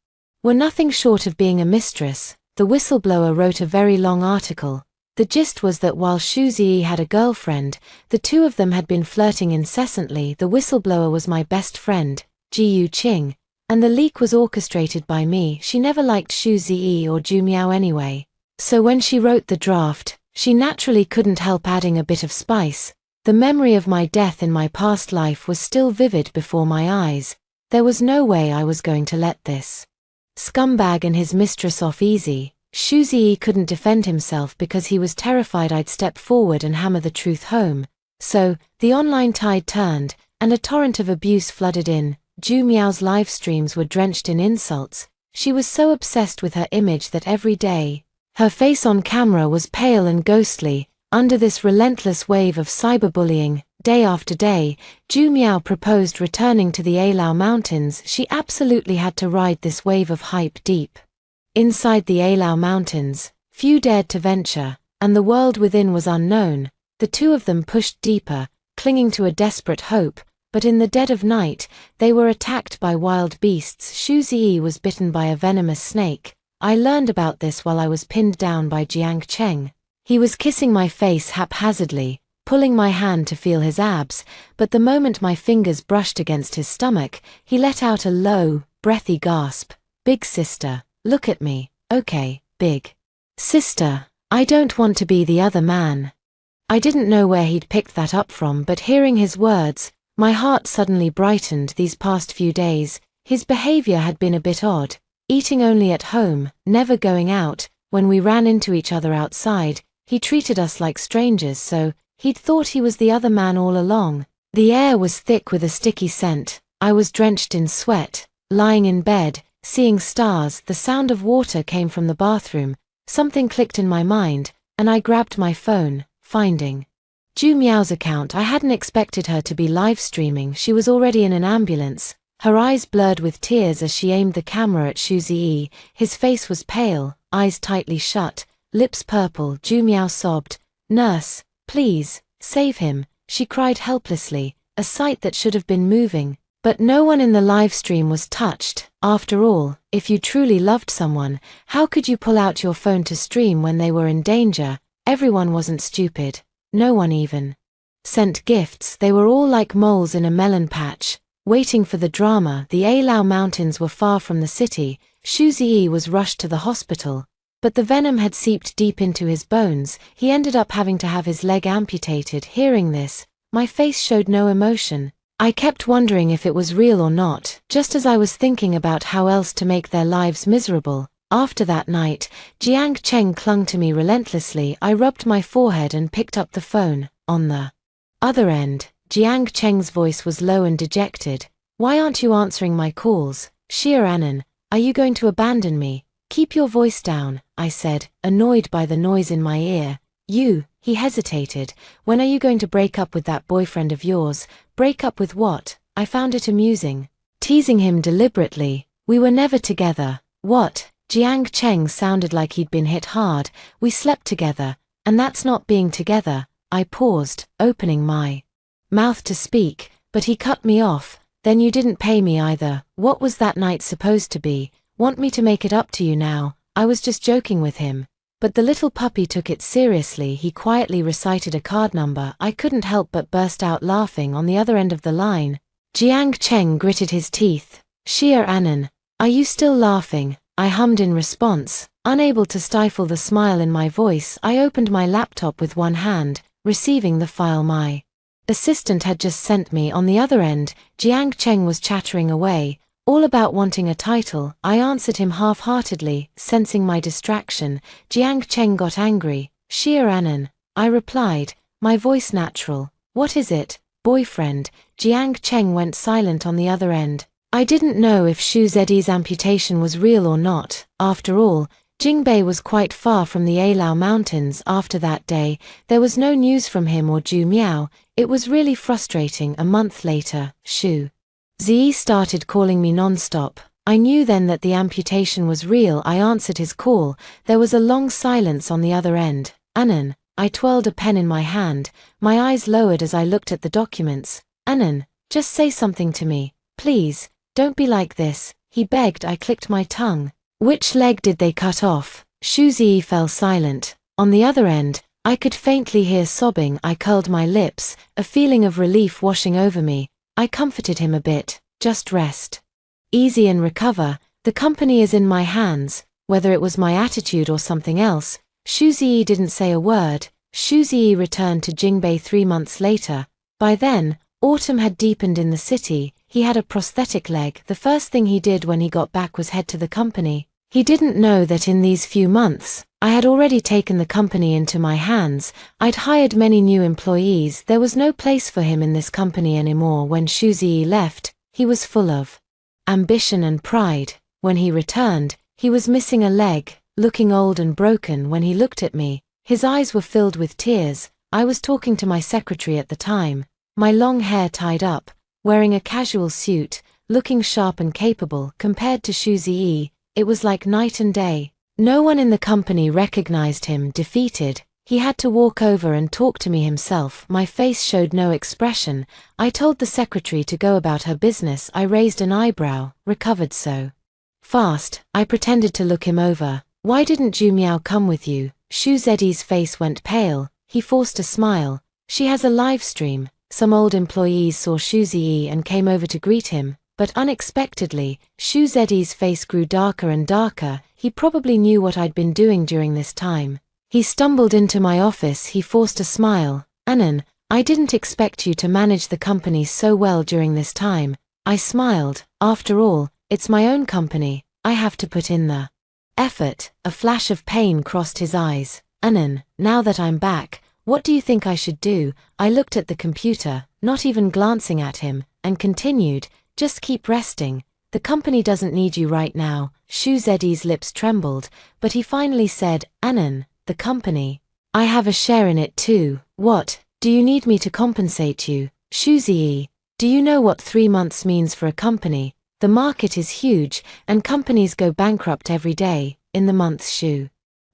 Speaker 1: were nothing short of being a mistress. The whistleblower wrote a very long article. The gist was that while Xu Ziyi had a girlfriend, the two of them had been flirting incessantly. The whistleblower was my best friend, Ji Yuqing, and the leak was orchestrated by me. She never liked Xu Ziyi or Zhu Miao anyway. So when she wrote the draft, she naturally couldn't help adding a bit of spice. The memory of my death in my past life was still vivid before my eyes. There was no way I was going to let this scumbag and his mistress off easy. Xu Ziyi couldn't defend himself because he was terrified I'd step forward and hammer the truth home. So, the online tide turned, and a torrent of abuse flooded in. Zhu Miao's live streams were drenched in insults. She was so obsessed with her image that every day, her face on camera was pale and ghostly. Under this relentless wave of cyberbullying, day after day, Zhu Miao proposed returning to the Alao Mountains. She absolutely had to ride this wave of hype deep. Inside the Alao Mountains, few dared to venture, and the world within was unknown. The two of them pushed deeper, clinging to a desperate hope, but in the dead of night, they were attacked by wild beasts. Xu Ziyi was bitten by a venomous snake. I learned about this while I was pinned down by Jiang Cheng. He was kissing my face haphazardly, pulling my hand to feel his abs, but the moment my fingers brushed against his stomach, he let out a low, breathy gasp. Big sister, look at me, okay, big sister, I don't want to be the other man. I didn't know where he'd picked that up from, but hearing his words, my heart suddenly brightened. These past few days, his behavior had been a bit odd, eating only at home, never going out. When we ran into each other outside, he treated us like strangers, so he'd thought he was the other man all along. The air was thick with a sticky scent. I was drenched in sweat, lying in bed, seeing stars. The sound of water came from the bathroom. Something clicked in my mind, and I grabbed my phone, finding Zhu Miao's account. I hadn't expected her to be live streaming. She was already in an ambulance, her eyes blurred with tears as she aimed the camera at Xu Ziyi. His face was pale, eyes tightly shut, lips purple. Zhu Miao sobbed. "Nurse, please, save him," she cried helplessly, a sight that should have been moving. But no one in the live stream was touched. After all, if you truly loved someone, how could you pull out your phone to stream when they were in danger? Everyone wasn't stupid. No one even sent gifts. They were all like moles in a melon patch, waiting for the drama. The Alao Mountains were far from the city. Xu Ziyi was rushed to the hospital, but the venom had seeped deep into his bones. He ended up having to have his leg amputated. Hearing this, my face showed no emotion. I kept wondering if it was real or not, just as I was thinking about how else to make their lives miserable. After that night, Jiang Cheng clung to me relentlessly. I rubbed my forehead and picked up the phone. On the other end, Jiang Cheng's voice was low and dejected. "Why aren't you answering my calls? Xia Anan, are you going to abandon me? Keep your voice down," I said, annoyed by the noise in my ear. He hesitated. "When are you going to break up with that boyfriend of yours?" "Break up with what?" I found it amusing, teasing him deliberately. "We were never together." "What?" Jiang Cheng sounded like he'd been hit hard. "We slept together, and that's not being together." I paused, opening my mouth to speak, but he cut me off. "Then you didn't pay me either. What was that night supposed to be? Want me to make it up to you now?" I was just joking with him. But the little puppy took it seriously. He quietly recited a card number. I couldn't help but burst out laughing. On the other end of the line, Jiang Cheng gritted his teeth. "Xia Anan, are you still laughing?" I hummed in response, unable to stifle the smile in my voice. I opened my laptop with one hand, receiving the file my assistant had just sent me. On the other end, Jiang Cheng was chattering away, all about wanting a title. I answered him half-heartedly, sensing my distraction. Jiang Cheng got angry. "Xia Anan," I replied, my voice natural. "What is it, boyfriend?" Jiang Cheng went silent on the other end. I didn't know if Xu Ziyi's amputation was real or not. After all, Jingbei was quite far from the Alao Mountains after that day. There was no news from him or Zhu Miao. It was really frustrating. A month later, Shu Ziyi started calling me non-stop. I knew then that the amputation was real. I answered his call. There was a long silence on the other end. Anan. I twirled a pen in my hand. My eyes lowered as I looked at the documents. Anan, just say something to me. Please, don't be like this, he begged. I clicked my tongue. Which leg did they cut off? Shu Ziyi fell silent. On the other end, I could faintly hear sobbing. I curled my lips, a feeling of relief washing over me. I comforted him a bit. Just rest easy and recover. The company is in my hands. Whether it was my attitude or something else, Shu Ziyi didn't say a word. Shu Ziyi returned to Jingbei 3 months later. By then, autumn had deepened in the city. He had a prosthetic leg. The first thing he did when he got back was head to the company. He didn't know that in these few months, I had already taken the company into my hands. I'd hired many new employees. There was no place for him in this company anymore. When Shu Ziyi left, he was full of ambition and pride. When he returned, he was missing a leg, looking old and broken. When he looked at me, his eyes were filled with tears. I was talking to my secretary at the time, my long hair tied up, wearing a casual suit, looking sharp and capable. Compared to Shu Ziyi, it was like night and day. No one in the company recognized him. Defeated, he had to walk over and talk to me himself. My face showed no expression. I told the secretary to go about her business. I raised an eyebrow. Recovered so fast. I pretended to look him over. Why didn't Zhu Miao come with you? Shu Ziyi's face went pale. He forced a smile. She has a live stream. Some old employees saw Shu Ziyi and came over to greet him, but unexpectedly, Shu Ziyi's face grew darker and darker. He probably knew what I'd been doing during this time. He stumbled into my office. He forced a smile. Anan, I didn't expect you to manage the company so well during this time. I smiled. After all, it's my own company. I have to put in the effort. A flash of pain crossed his eyes. Anan, now that I'm back, what do you think I should do? I looked at the computer, not even glancing at him, and continued, just keep resting. The company doesn't need you right now. Shu Ziyi's lips trembled, but he finally said, Anan, the company. I have a share in it too. What, do you need me to compensate you? Shu Ziyi, do you know what 3 months means for a company? The market is huge, and companies go bankrupt every day. In the months Shu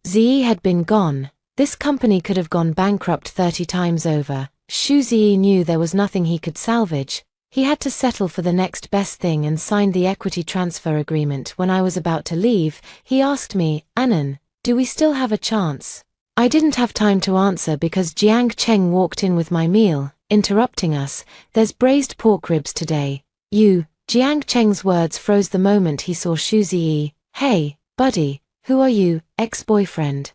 Speaker 1: Ziyi had been gone, this company could have gone bankrupt 30 times over. Shu Ziyi knew there was nothing he could salvage. He had to settle for the next best thing and signed the equity transfer agreement. When I was about to leave, he asked me, Anan, do we still have a chance? I didn't have time to answer because Jiang Cheng walked in with my meal, interrupting us. There's braised pork ribs today. You, Jiang Cheng's words froze the moment he saw Shu Ziyi. Hey, buddy, who are you, ex-boyfriend?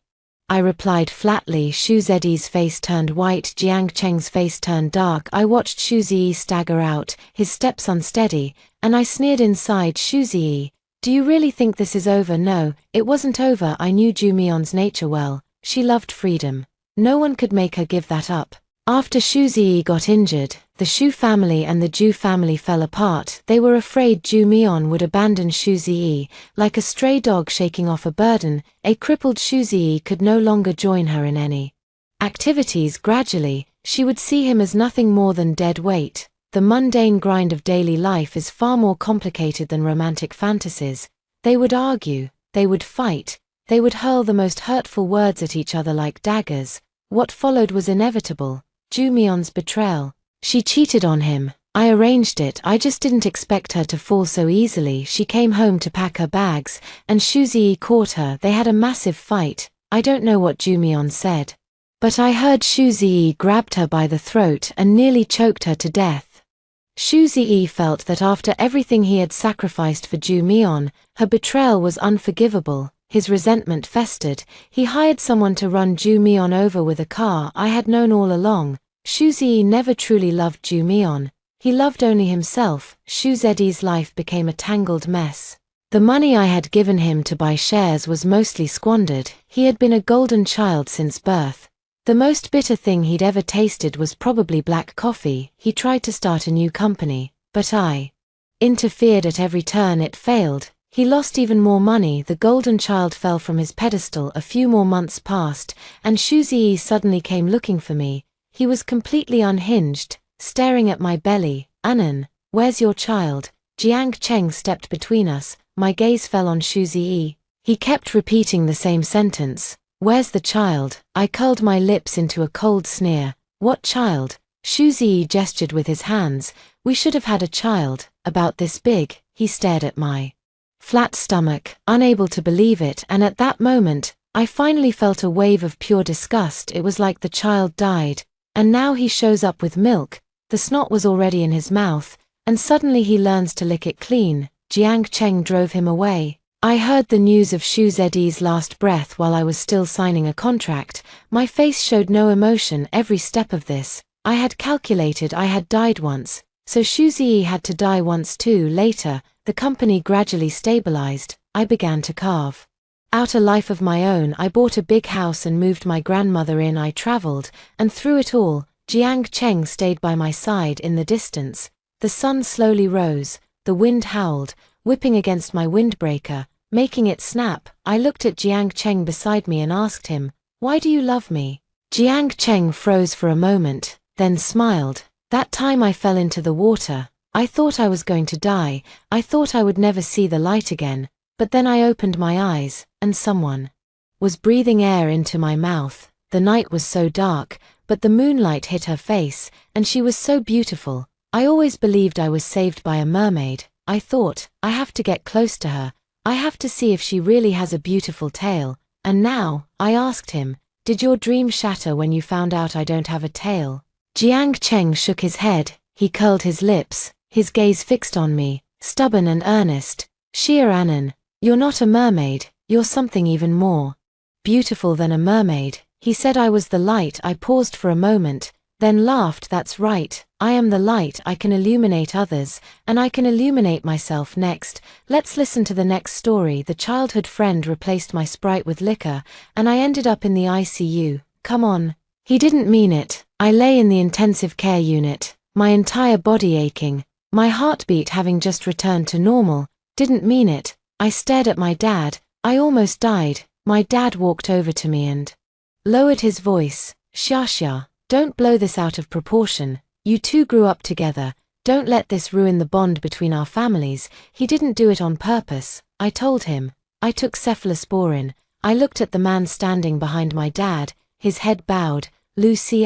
Speaker 1: I replied flatly. Shu Ziyi's face turned white. Jiang Cheng's face turned dark. I watched Shu Ziyi stagger out, his steps unsteady, and I sneered inside. Shu Ziyi, do you really think this is over? No, it wasn't over. I knew Zhu Mion's nature well. She loved freedom. No one could make her give that up. After Shu Ziyi got injured, the Shu family and the Zhu family fell apart. They were afraid Zhu Mion would abandon Shu Ziyi, like a stray dog shaking off a burden. A crippled Shu Ziyi could no longer join her in any activities. Gradually, she would see him as nothing more than dead weight. The mundane grind of daily life is far more complicated than romantic fantasies. They would argue, they would fight, they would hurl the most hurtful words at each other like daggers. What followed was inevitable. Zhu Mion's betrayal. She cheated on him. I arranged it. I just didn't expect her to fall so easily. She came home to pack her bags, and Shu Ziyi caught her. They had a massive fight. I don't know what Zhu Mion said, but I heard Shu Ziyi grabbed her by the throat and nearly choked her to death. Shu Ziyi felt that after everything he had sacrificed for Zhu Mion, her betrayal was unforgivable. His resentment festered. He hired someone to run Zhu Mion over with a car. I had known all along. Shu Ziyi never truly loved Zhu Mion. He loved only himself. Shu Ziyi's life became a tangled mess. The money I had given him to buy shares was mostly squandered. He had been a golden child since birth. The most bitter thing he'd ever tasted was probably black coffee. He tried to start a new company, but I interfered at every turn. It failed. He lost even more money. The golden child fell from his pedestal. A few more months passed, and Shuzi suddenly came looking for me. He was completely unhinged, staring at my belly. Anan, where's your child? Jiang Cheng stepped between us. My gaze fell on Shuzi. He kept repeating the same sentence. Where's the child? I curled my lips into a cold sneer. What child? Shuzi gestured with his hands. We should have had a child, about this big. He stared at my flat stomach, unable to believe it, and at that moment, I finally felt a wave of pure disgust. It was like the child died, and now he shows up with milk. The snot was already in his mouth, and suddenly he learns to lick it clean. Jiang Cheng drove him away. I heard the news of Shu Zed's last breath while I was still signing a contract. My face showed no emotion every step of this. I had calculated I had died once, so Shu Zi had to die once too. Later, the company gradually stabilized. I began to carve out a life of my own. I bought a big house and moved my grandmother in. I traveled, and through it all, Jiang Cheng stayed by my side. In the distance, the sun slowly rose, the wind howled, whipping against my windbreaker, making it snap. I looked at Jiang Cheng beside me and asked him, "Why do you love me?" Jiang Cheng froze for a moment, then smiled. That time I fell into the water. I thought I was going to die. I thought I would never see the light again. But then I opened my eyes, and someone was breathing air into my mouth. The night was so dark, but the moonlight hit her face, and she was so beautiful. I always believed I was saved by a mermaid. I thought, I have to get close to her. I have to see if she really has a beautiful tail. And now, I asked him, "Did your dream shatter when you found out I don't have a tail?" Jiang Cheng shook his head. He curled his lips, his gaze fixed on me, stubborn and earnest. "Shir Anan, you're not a mermaid, you're something even more beautiful than a mermaid." He said I was the light. I paused for a moment, then laughed. "That's right, I am the light. I can illuminate others, and I can illuminate myself." Next, let's listen to the next story. The childhood friend replaced my Sprite with liquor, and I ended up in the ICU. Come on. He didn't mean it. I lay in the intensive care unit, my entire body aching, my heartbeat having just returned to normal. Didn't mean it. I stared at my dad. I almost died. My dad walked over to me and lowered his voice. "Shasha, don't blow this out of proportion. You two grew up together. Don't let this ruin the bond between our families." He didn't do it on purpose, I told him. I took cephalosporin. I looked at the man standing behind my dad, his head bowed. Lucy,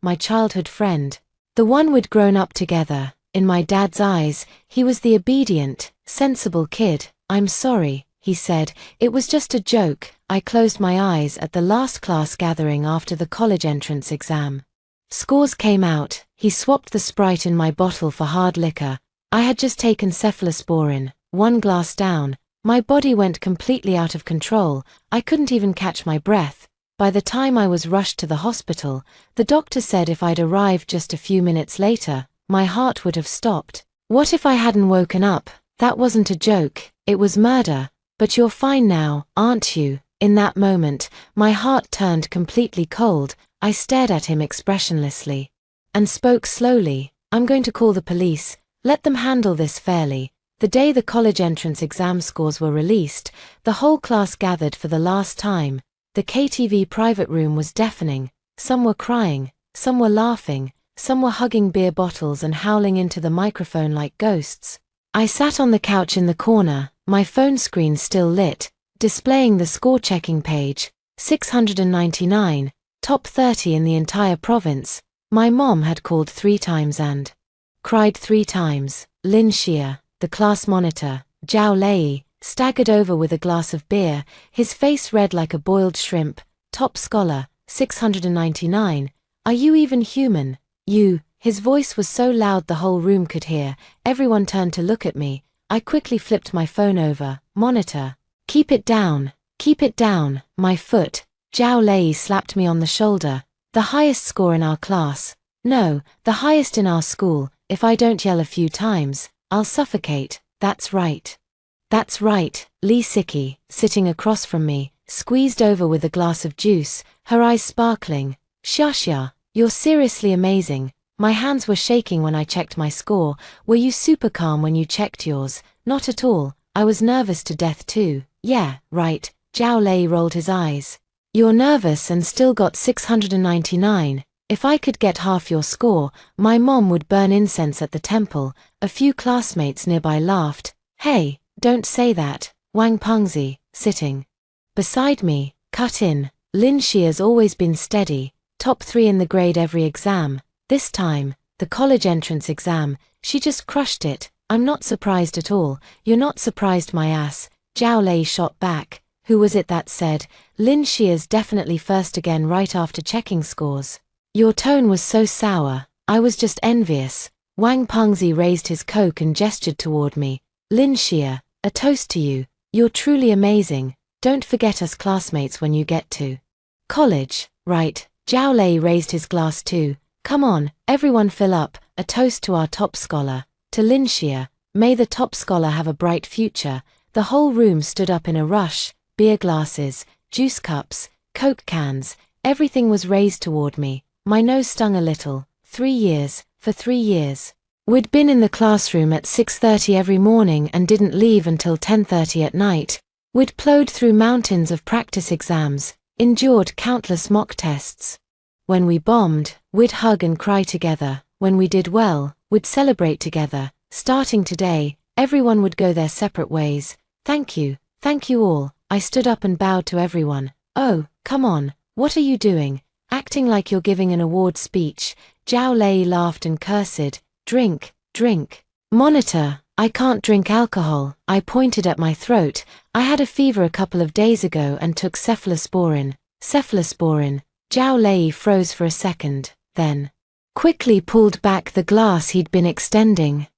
Speaker 1: my childhood friend. The one we'd grown up together. In my dad's eyes, he was the obedient, sensible kid. "I'm sorry," he said. "It was just a joke." I closed my eyes. At the last class gathering after the college entrance exam, scores came out. He swapped the Sprite in my bottle for hard liquor. I had just taken cephalosporin. One glass down, my body went completely out of control. I couldn't even catch my breath. By the time I was rushed to the hospital, the doctor said if I'd arrived just a few minutes later, my heart would have stopped. What if I hadn't woken up? That wasn't a joke, it was murder. "But you're fine now, aren't you?" In that moment, my heart turned completely cold. I stared at him expressionlessly and spoke slowly. "I'm going to call the police. Let them handle this fairly." The day the college entrance exam scores were released, the whole class gathered for the last time. The KTV private room was deafening. Some were crying, some were laughing, some were hugging beer bottles and howling into the microphone like ghosts. I sat on the couch in the corner, my phone screen still lit, displaying the score-checking page. 699, top 30 in the entire province. My mom had called 3 times and cried 3 times. Lin Xia, the class monitor, Zhao Lei, staggered over with a glass of beer, his face red like a boiled shrimp. "Top scholar, 699. Are you even human? You." His voice was so loud the whole room could hear. Everyone turned to look at me. I quickly flipped my phone over. "Monitor, keep it down. Keep it down." My foot. Zhao Lei slapped me on the shoulder. "The highest score in our class. No, the highest in our school. If I don't yell a few times, I'll suffocate." "That's right. That's right." Li Siki, sitting across from me, squeezed over with a glass of juice, her eyes sparkling. "Shasha, you're seriously amazing." My hands were shaking when I checked my score. "Were you super calm when you checked yours?" "Not at all. I was nervous to death too. Yeah, right. Zhao Lei rolled his eyes. You're nervous and still got 699. If I could get half your score, my mom would burn incense at the temple. A few classmates nearby laughed. Hey, don't say that. Wang Pengzi, sitting beside me, cut in. Lin Xia's always been steady, top 3 in the grade every exam. This time, the college entrance exam, she just crushed it. I'm not surprised at all. You're not surprised, my ass. Zhao Lei shot back. Who was it that said, Lin Xia's definitely first again right after checking scores? Your tone was so sour. I was just envious. Wang Pengzi raised his coke and gestured toward me. Lin Xia, a toast to you. You're truly amazing. Don't forget us classmates when you get to college, right? Zhao Lei raised his glass too. Come on, everyone fill up. A toast to our top scholar. To Lin Xia. May the top scholar have a bright future. The whole room stood up in a rush. Beer glasses, juice cups, coke cans, everything was raised toward me. My nose stung a little. 3 years, for 3 years. We'd been in the classroom at 6:30 every morning and didn't leave until 10:30 at night. We'd plowed through mountains of practice exams, endured countless mock tests. When we bombed, we'd hug and cry together. When we did well, we'd celebrate together. Starting today, everyone would go their separate ways. Thank you all. I stood up and bowed to everyone. Oh, come on, what are you doing? Acting like you're giving an award speech. Zhao Lei laughed and cursed. Drink, drink. Monitor, I can't drink alcohol. I pointed at my throat. I had a fever a couple of days ago and took cephalosporin. Cephalosporin. Zhao Lei froze for a second, then quickly pulled back the glass he'd been extending.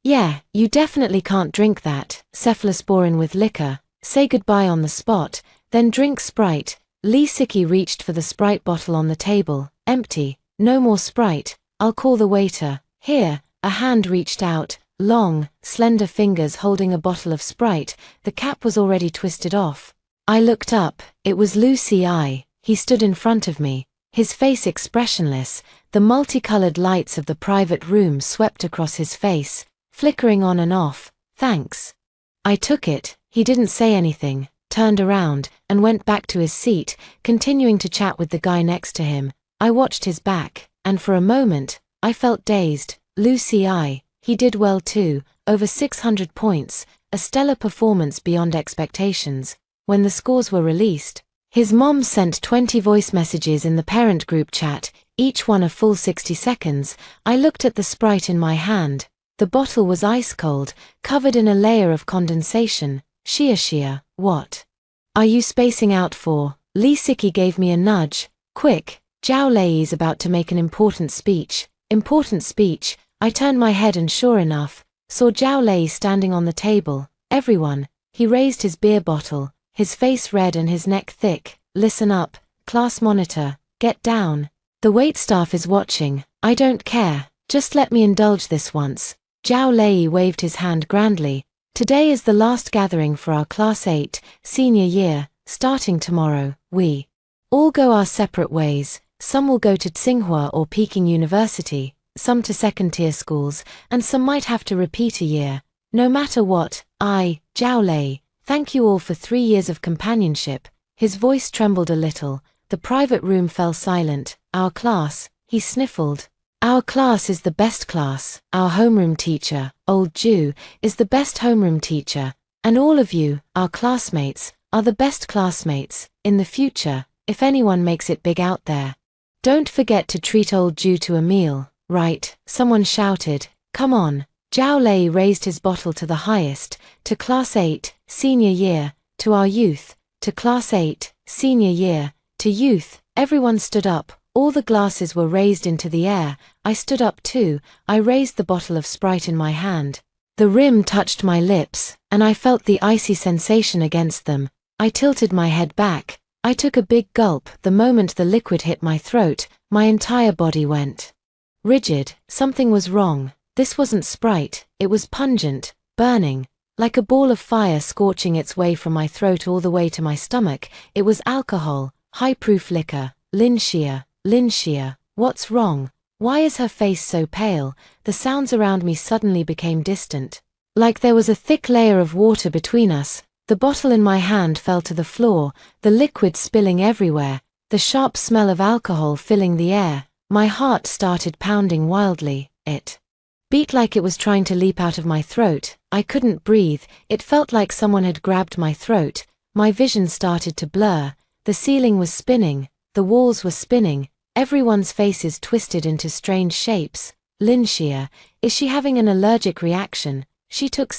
Speaker 1: Yeah, you definitely can't drink that. Cephalosporin with liquor. Say goodbye on the spot, then drink Sprite. Li Siki reached for the Sprite bottle on the table. Empty. No more Sprite. I'll call the waiter. Here. A hand reached out, long, slender fingers holding a bottle of Sprite. The cap was already twisted off. I looked up. It was Lu Ci. He stood in front of me, his face expressionless. The multicolored lights of the private room swept across his face, flickering on and off. Thanks. I took it. He didn't say anything, turned around, and went back to his seat, continuing to chat with the guy next to him. I watched his back, and for a moment, I felt dazed. Lu Ci, he did well too, over 600 points, a stellar performance beyond expectations. When the scores were released, his mom sent 20 voice messages in the parent group chat, each one a full 60 seconds. I looked at the Sprite in my hand. The bottle was ice cold, covered in a layer of condensation. Xia, what are you spacing out for? Li Siki gave me a nudge. Quick, Zhao Lei's about to make an important speech. Important speech. I turned my head and sure enough, saw Zhao Lei standing on the table. Everyone. He raised his beer bottle, his face red and his neck thick. Listen up, class monitor, get down. The waitstaff is watching. I don't care, just let me indulge this once. Zhao Lei waved his hand grandly. Today is the last gathering for our Class 8, senior year. Starting tomorrow, we all go our separate ways. Some will go to Tsinghua or Peking University, some to second-tier schools, and some might have to repeat a year. No matter what, Zhao Lei, thank you all for 3 years of companionship. His voice trembled a little. The private room fell silent. Our class, he sniffled. Our class is the best class. Our homeroom teacher, old Jew, is the best homeroom teacher. And all of you, our classmates, are the best classmates. In the future, if anyone makes it big out there, don't forget to treat old Jew to a meal, right? Someone shouted. Come on. Zhao Lei raised his bottle to the highest. To Class 8, senior year. To our youth. To Class 8, senior year. To youth. Everyone stood up. All the glasses were raised into the air. I stood up too. I raised the bottle of Sprite in my hand. The rim touched my lips, and I felt the icy sensation against them. I tilted my head back. I took a big gulp. The moment the liquid hit my throat, my entire body went rigid. Something was wrong. This wasn't Sprite. It was pungent, burning, like a ball of fire scorching its way from my throat all the way to my stomach. It was alcohol, high-proof liquor. Lin Xia, what's wrong? Why is her face so pale? The sounds around me suddenly became distant. Like there was a thick layer of water between us. The bottle in my hand fell to the floor, the liquid spilling everywhere, the sharp smell of alcohol filling the air. My heart started pounding wildly. It beat like it was trying to leap out of my throat. I couldn't breathe. It felt like someone had grabbed my throat. My vision started to blur. The ceiling was spinning. The walls were spinning. Everyone's faces twisted into strange shapes. Lynchia, is she having an allergic reaction? She took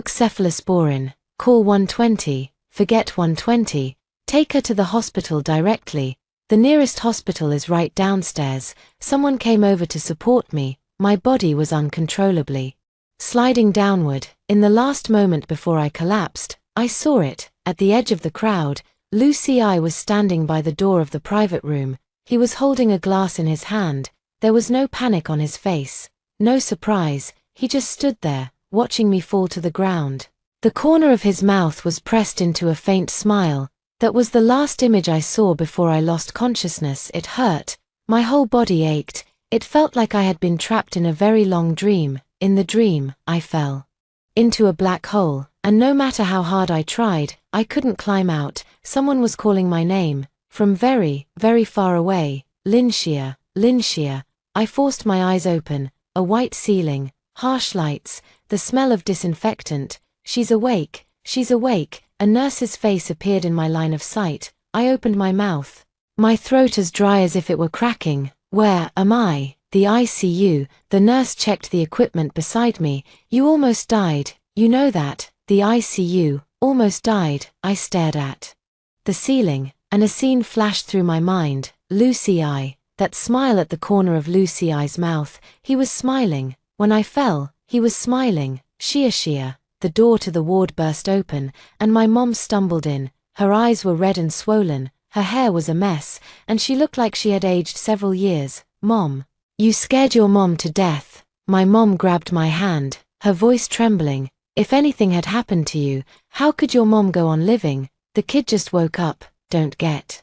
Speaker 1: cephalosporin. Call 120. Forget 120. Take her to the hospital directly. The nearest hospital is right downstairs. Someone came over to support me. My body was uncontrollably sliding downward. In the last moment before I collapsed, I saw it. At the edge of the crowd, Lucy I was standing by the door of the private room. He was holding a glass in his hand. There was no panic on his face. No surprise. He just stood there, watching me fall to the ground. The corner of his mouth was pressed into a faint smile. That was the last image I saw before I lost consciousness. It hurt. My whole body ached. It felt like I had been trapped in a very long dream. In the dream, I fell into a black hole, and no matter how hard I tried, I couldn't climb out. Someone was calling my name, from very, very far away. Lynchia, Lynchia. I forced my eyes open. A white ceiling, harsh lights, the smell of disinfectant. She's awake, she's awake. A nurse's face appeared in my line of sight. I opened my mouth. My throat as dry as if it were cracking. Where am I? The ICU. The nurse checked the equipment beside me. You almost died. You know that. The ICU. Almost died. I stared at the ceiling, and a scene flashed through my mind. Lucy I. That smile at the corner of Lucy I's mouth. He was smiling. When I fell, he was smiling. Shia. The door to the ward burst open, and my mom stumbled in. Her eyes were red and swollen. Her hair was a mess, and she looked like she had aged several years. Mom. You scared your mom to death. My mom grabbed my hand, her voice trembling. If anything had happened to you, how could your mom go on living? The kid just woke up. Don't get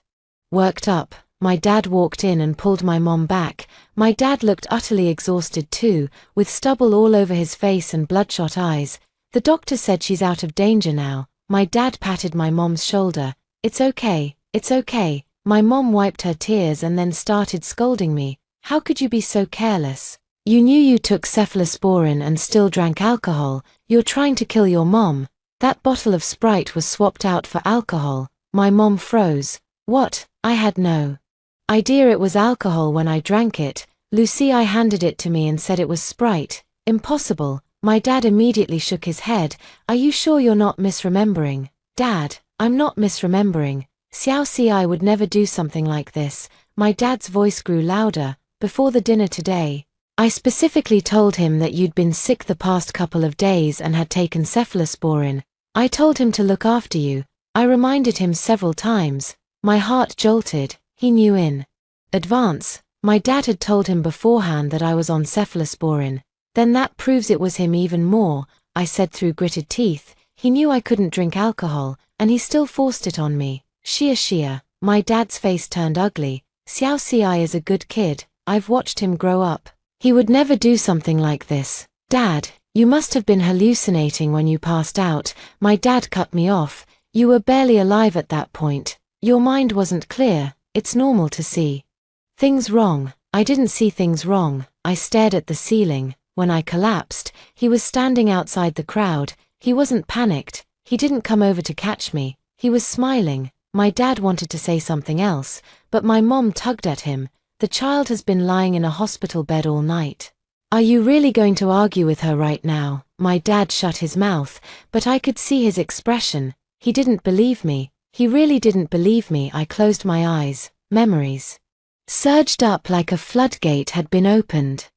Speaker 1: worked up. My dad walked in and pulled my mom back. My dad looked utterly exhausted too, with stubble all over his face and bloodshot eyes. The doctor said she's out of danger now. My dad patted my mom's shoulder. It's okay, it's okay. My mom wiped her tears and then started scolding me. How could you be so careless? You knew you took cephalosporin and still drank alcohol. You're trying to kill your mom. That bottle of Sprite was swapped out for alcohol. My mom froze. What? I had no idea it was alcohol when I drank it. Lucy I handed it to me and said it was Sprite. Impossible. My dad immediately shook his head. Are you sure you're not misremembering? Dad, I'm not misremembering. Xiao Ci would never do something like this. My dad's voice grew louder. Before the dinner today, I specifically told him that you'd been sick the past couple of days and had taken cephalosporin. I told him to look after you. I reminded him several times. My heart jolted. He knew in advance. My dad had told him beforehand that I was on cephalosporin. Then that proves it was him even more, I said through gritted teeth. He knew I couldn't drink alcohol, and he still forced it on me. Shia. My dad's face turned ugly. Xiao Ci is a good kid. I've watched him grow up. He would never do something like this. Dad, you must have been hallucinating when you passed out. My dad cut me off. You were barely alive at that point. Your mind wasn't clear. It's normal to see things wrong. I didn't see things wrong. I stared at the ceiling. When I collapsed, he was standing outside the crowd. He wasn't panicked. He didn't come over to catch me. He was smiling. My dad wanted to say something else, but my mom tugged at him. The child has been lying in a hospital bed all night. Are you really going to argue with her right now? My dad shut his mouth, but I could see his expression. He didn't believe me. He really didn't believe me. I closed my eyes. Memories surged up like a floodgate had been opened.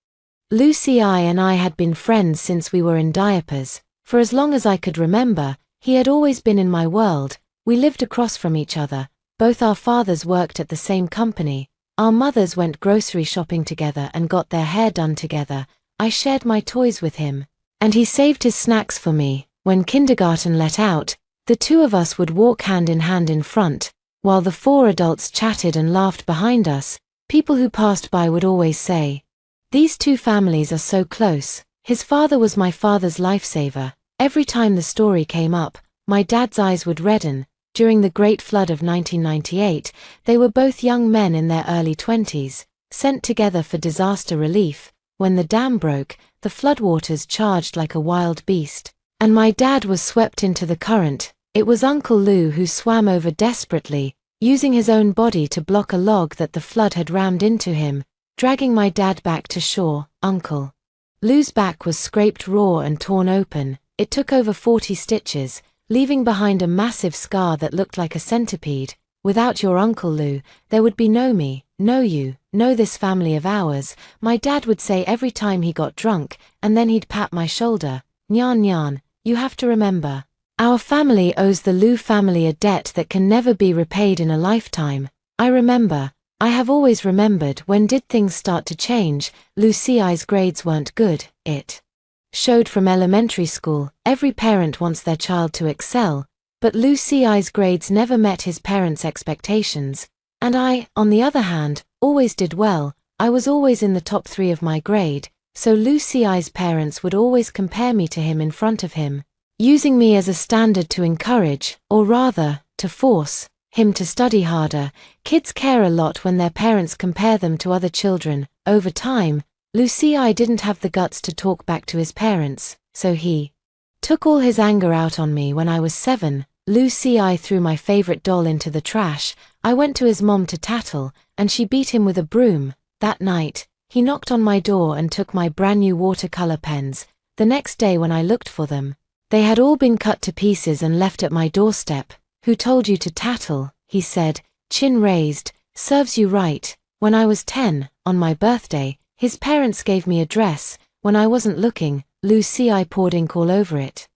Speaker 1: Lucy and I had been friends since we were in diapers. For as long as I could remember, he had always been in my world. We lived across from each other. Both our fathers worked at the same company. Our mothers went grocery shopping together and got their hair done together. I shared my toys with him, and he saved his snacks for me. When kindergarten let out, the two of us would walk hand in front, while the four adults chatted and laughed behind us. People who passed by would always say, "These two families are so close." His father was my father's lifesaver. Every time the story came up, my dad's eyes would redden. During the Great Flood of 1998, they were both young men in their early 20s, sent together for disaster relief. When the dam broke, the floodwaters charged like a wild beast, and my dad was swept into the current. It was Uncle Lou who swam over desperately, using his own body to block a log that the flood had rammed into him, dragging my dad back to shore. Uncle Lou's back was scraped raw and torn open. It took over 40 stitches, leaving behind a massive scar that looked like a centipede. Without your Uncle Lou, there would be no me, no you, no this family of ours, my dad would say every time he got drunk, and then he'd pat my shoulder. Nyan nyan, you have to remember, our family owes the Lou family a debt that can never be repaid in a lifetime. I remember, I have always remembered. When did things start to change? Lucy's grades weren't good. It showed from elementary school. Every parent wants their child to excel, but Lucy's grades never met his parents' expectations. And I, on the other hand, always did well. I was always in the top 3 of my grade, so Lucy's parents would always compare me to him in front of him, using me as a standard to encourage, or rather, to force, him to study harder. Kids care a lot when their parents compare them to other children. Over time, Lucy didn't have the guts to talk back to his parents, so he took all his anger out on me. When I was 7, Lucy threw my favorite doll into the trash. I went to his mom to tattle, and she beat him with a broom. That night, he knocked on my door and took my brand new watercolor pens. The next day when I looked for them, they had all been cut to pieces and left at my doorstep. Who told you to tattle? He said, chin raised. Serves you right. When I was 10, on my birthday, his parents gave me a dress. When I wasn't looking, Lucy poured ink all over it.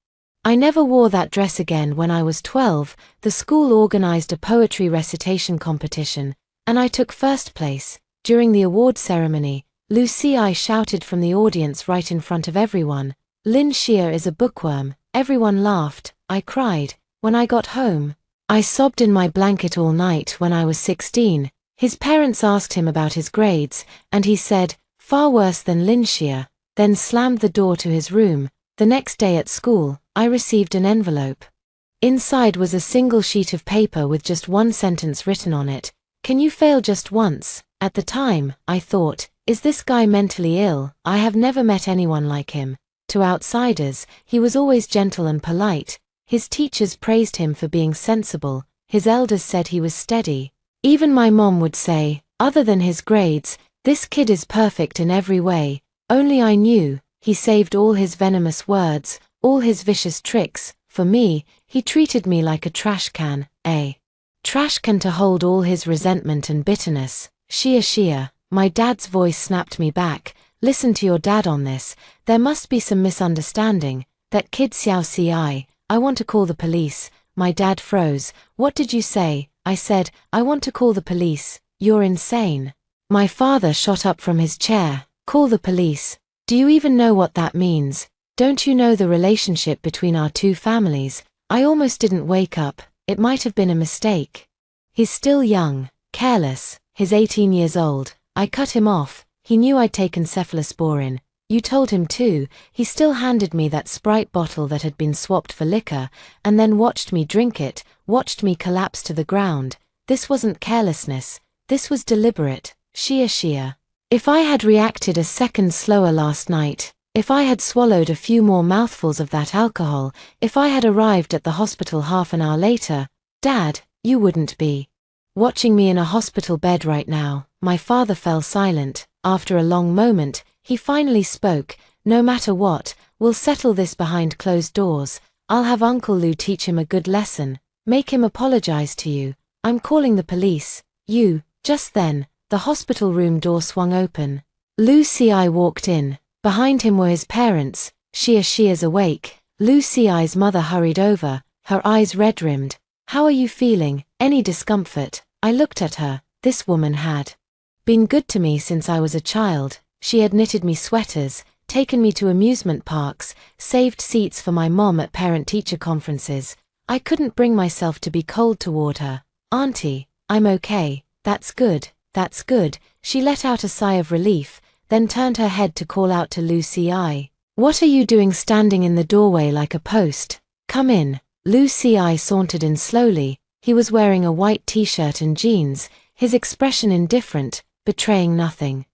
Speaker 1: I never wore that dress again. When I was 12, the school organized a poetry recitation competition, and I took first place. During the award ceremony, Lucy shouted from the audience right in front of everyone, Lynn Shear is a bookworm. Everyone laughed. I cried. When I got home, I sobbed in my blanket all night. When I was 16, his parents asked him about his grades, and he said, far worse than Lynn Shear, then slammed the door to his room. The next day at school, I received an envelope. Inside was a single sheet of paper with just one sentence written on it. Can you fail just once? At the time, I thought, is this guy mentally ill? I have never met anyone like him. To outsiders, he was always gentle and polite. His teachers praised him for being sensible. His elders said he was steady. Even my mom would say, other than his grades, this kid is perfect in every way. Only I knew, he saved all his venomous words, all his vicious tricks. For me, he treated me like a trash can, a trash can to hold all his resentment and bitterness. Shia, my dad's voice snapped me back. Listen to your dad on this. There must be some misunderstanding. That kid Xiao I want to call the police. My dad froze. What did you say? I said, I want to call the police. You're insane. My father shot up from his chair. Call the police. Do you even know what that means? Don't you know the relationship between our two families? I almost didn't wake up. It might have been a mistake. He's still young, careless. He's 18 years old. I cut him off. He knew I'd taken cephalosporin. You told him too. He still handed me that Sprite bottle that had been swapped for liquor, and then watched me drink it, watched me collapse to the ground. This wasn't carelessness. This was deliberate. Shia. If I had reacted a second slower last night, if I had swallowed a few more mouthfuls of that alcohol, if I had arrived at the hospital half an hour later, Dad, you wouldn't be watching me in a hospital bed right now. My father fell silent. After a long moment, he finally spoke. No matter what, we'll settle this behind closed doors. I'll have Uncle Lou teach him a good lesson. Make him apologize to you. I'm calling the police. You. Just then, the hospital room door swung open. Lucy walked in. Behind him were his parents. Shia's awake. Lucy's mother hurried over, her eyes red-rimmed. How are you feeling? Any discomfort? I looked at her. This woman had been good to me since I was a child. She had knitted me sweaters, taken me to amusement parks, saved seats for my mom at parent-teacher conferences. I couldn't bring myself to be cold toward her. Auntie, I'm okay. That's good. That's good. She let out a sigh of relief, then turned her head to call out to Lucy. What are you doing standing in the doorway like a post? Come in. Lu Ci sauntered in slowly. He was wearing a white t-shirt and jeans, his expression indifferent, betraying nothing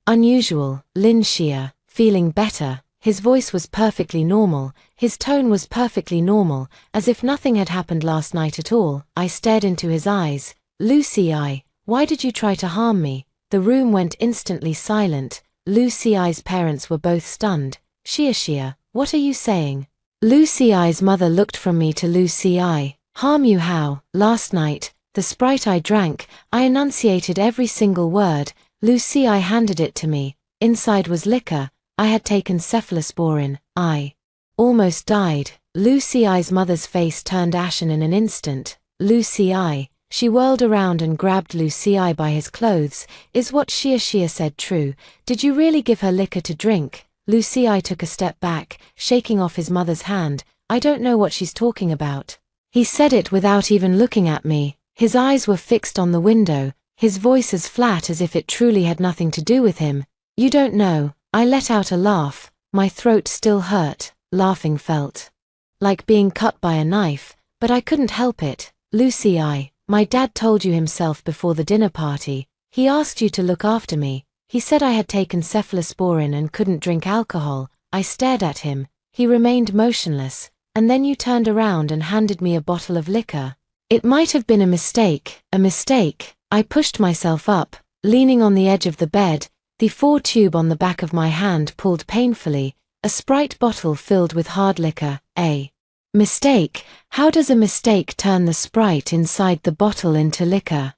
Speaker 1: unusual. Lin Xia, feeling better. His voice was perfectly normal, his tone was perfectly normal, as if nothing had happened last night at all. I stared into his eyes. Lu Ci, why did you try to harm me? The room went instantly silent. Lu Ci's parents were both stunned. Xia, what are you saying? Lu Ci's mother looked from me to Lu Ci. Harm you how? Last night, the Sprite I drank, I enunciated every single word. Lu Ci handed it to me. Inside was liquor. I had taken cephalosporin. I almost died. Lu Ci's mother's face turned ashen in an instant. Lu Ci. She whirled around and grabbed Lu Ci by his clothes. Is what Xia said true? Did you really give her liquor to drink? Lu Ci took a step back, shaking off his mother's hand. I don't know what she's talking about. He said it without even looking at me. His eyes were fixed on the window, his voice as flat as if it truly had nothing to do with him. You don't know. I let out a laugh. My throat still hurt. Laughing felt like being cut by a knife, but I couldn't help it. Lu Ci, my dad told you himself before the dinner party. He asked you to look after me. He said I had taken cephalosporin and couldn't drink alcohol. I stared at him. He remained motionless, and then you turned around and handed me a bottle of liquor. It might have been a mistake, a mistake. I pushed myself up, leaning on the edge of the bed. The 4 tube on the back of my hand pulled painfully, a Sprite bottle filled with hard liquor. A mistake? How does a mistake turn the Sprite inside the bottle into liquor?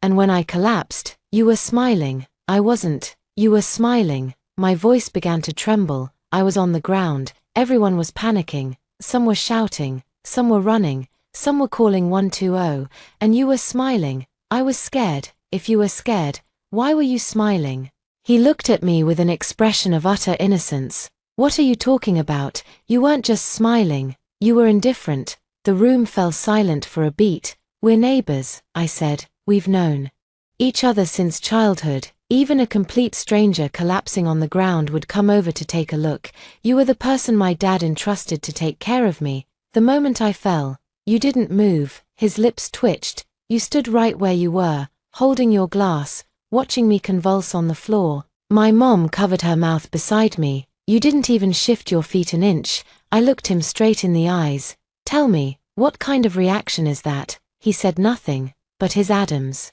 Speaker 1: And when I collapsed, you were smiling. I wasn't. You were smiling. My voice began to tremble. I was on the ground. Everyone was panicking. Some were shouting. Some were running. Some were calling 120. And you were smiling. I was scared. If you were scared, why were you smiling? He looked at me with an expression of utter innocence. What are you talking about? You weren't just smiling. You were indifferent. The room fell silent for a beat. We're neighbors, I said. We've known each other since childhood. Even a complete stranger collapsing on the ground would come over to take a look. You were the person my dad entrusted to take care of me. The moment I fell, you didn't move. His lips twitched. You stood right where you were, holding your glass, watching me convulse on the floor. My mom covered her mouth beside me. You didn't even shift your feet an inch. I looked him straight in the eyes. Tell me, what kind of reaction is that? He said nothing, but his Adam's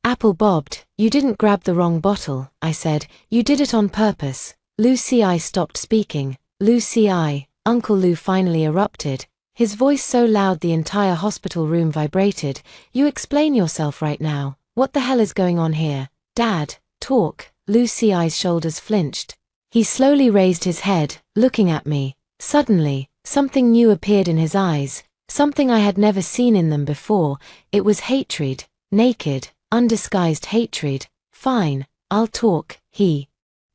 Speaker 1: apple bobbed. You didn't grab the wrong bottle, I said. You did it on purpose. Lu Ci stopped speaking. Lu Ci, Uncle Lu finally erupted. His voice so loud the entire hospital room vibrated. You explain yourself right now. What the hell is going on here? Dad, talk. Lu Ci's shoulders flinched. He slowly raised his head, looking at me. Suddenly, something new appeared in his eyes, something I had never seen in them before. It was hatred, naked, undisguised hatred. Fine, I'll talk. He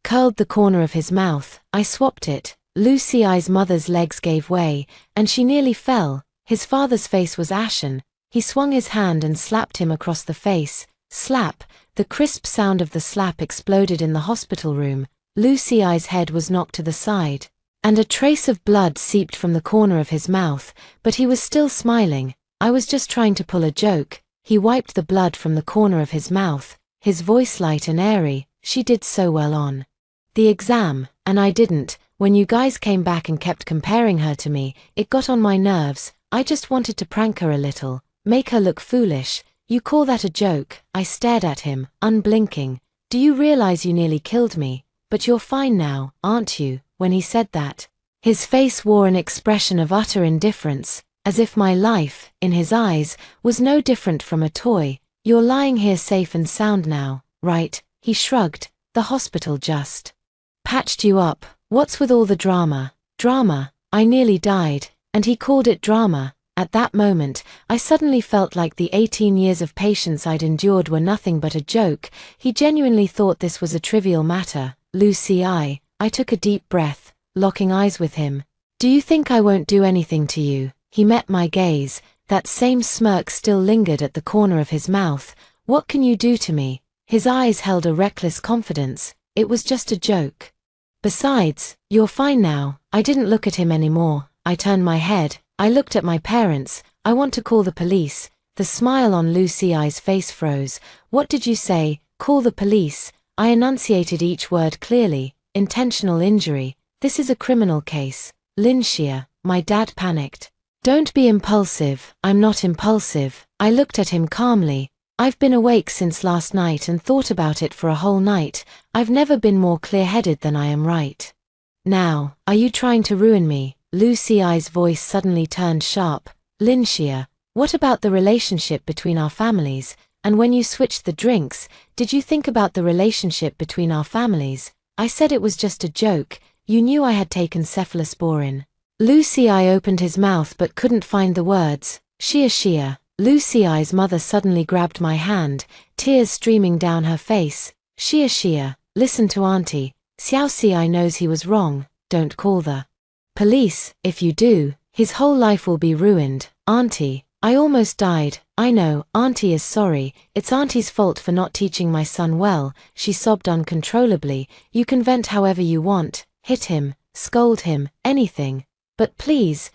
Speaker 1: curled the corner of his mouth. I swapped it. Lu Ci's mother's legs gave way, and she nearly fell. His father's face was ashen. He swung his hand and slapped him across the face. Slap. The crisp sound of the slap exploded in the hospital room. Lu Ci's head was knocked to the side, and a trace of blood seeped from the corner of his mouth, but he was still smiling. I was just trying to pull a joke. He wiped the blood from the corner of his mouth, his voice light and airy. She did so well on the exam, and I didn't. When you guys came back and kept comparing her to me, it got on my nerves. I just wanted to prank her a little, make her look foolish. You call that a joke? I stared at him, unblinking. Do you realize you nearly killed me? But you're fine now, aren't you? When he said that, his face wore an expression of utter indifference, as if my life, in his eyes, was no different from a toy. You're lying here safe and sound now, right? He shrugged. The hospital just patched you up. What's with all the drama? Drama? I nearly died, and he called it drama. At that moment, I suddenly felt like the 18 years of patience I'd endured were nothing but a joke. He genuinely thought this was a trivial matter. Lu Ci, I took a deep breath, locking eyes with him. Do you think I won't do anything to you? He met my gaze. That same smirk still lingered at the corner of his mouth. What can you do to me? His eyes held a reckless confidence. It was just a joke. Besides, you're fine now. I didn't look at him anymore. I turned my head. I looked at my parents. I want to call the police. The smile on Lucy I's face froze. What did you say? Call the police. I enunciated each word clearly. Intentional injury. This is a criminal case. Lynchia. My dad panicked. Don't be impulsive. I'm not impulsive. I looked at him calmly. I've been awake since last night and thought about it for a whole night. I've never been more clear-headed than I am right now. Are you trying to ruin me? Lucy I's voice suddenly turned sharp. Lynchia, what about the relationship between our families? And when you switched the drinks, did you think about the relationship between our families? I said it was just a joke. You knew I had taken cephalosporin. Lucy I opened his mouth but couldn't find the words. Shia. Lucy I's mother suddenly grabbed my hand, tears streaming down her face. Shia, listen to Auntie. Xiao I knows he was wrong. Don't call the police. If you do, his whole life will be ruined. Auntie, I almost died. I know, Auntie is sorry. It's Auntie's fault for not teaching my son well. She sobbed uncontrollably. You can vent however you want. Hit him, scold him, anything. But please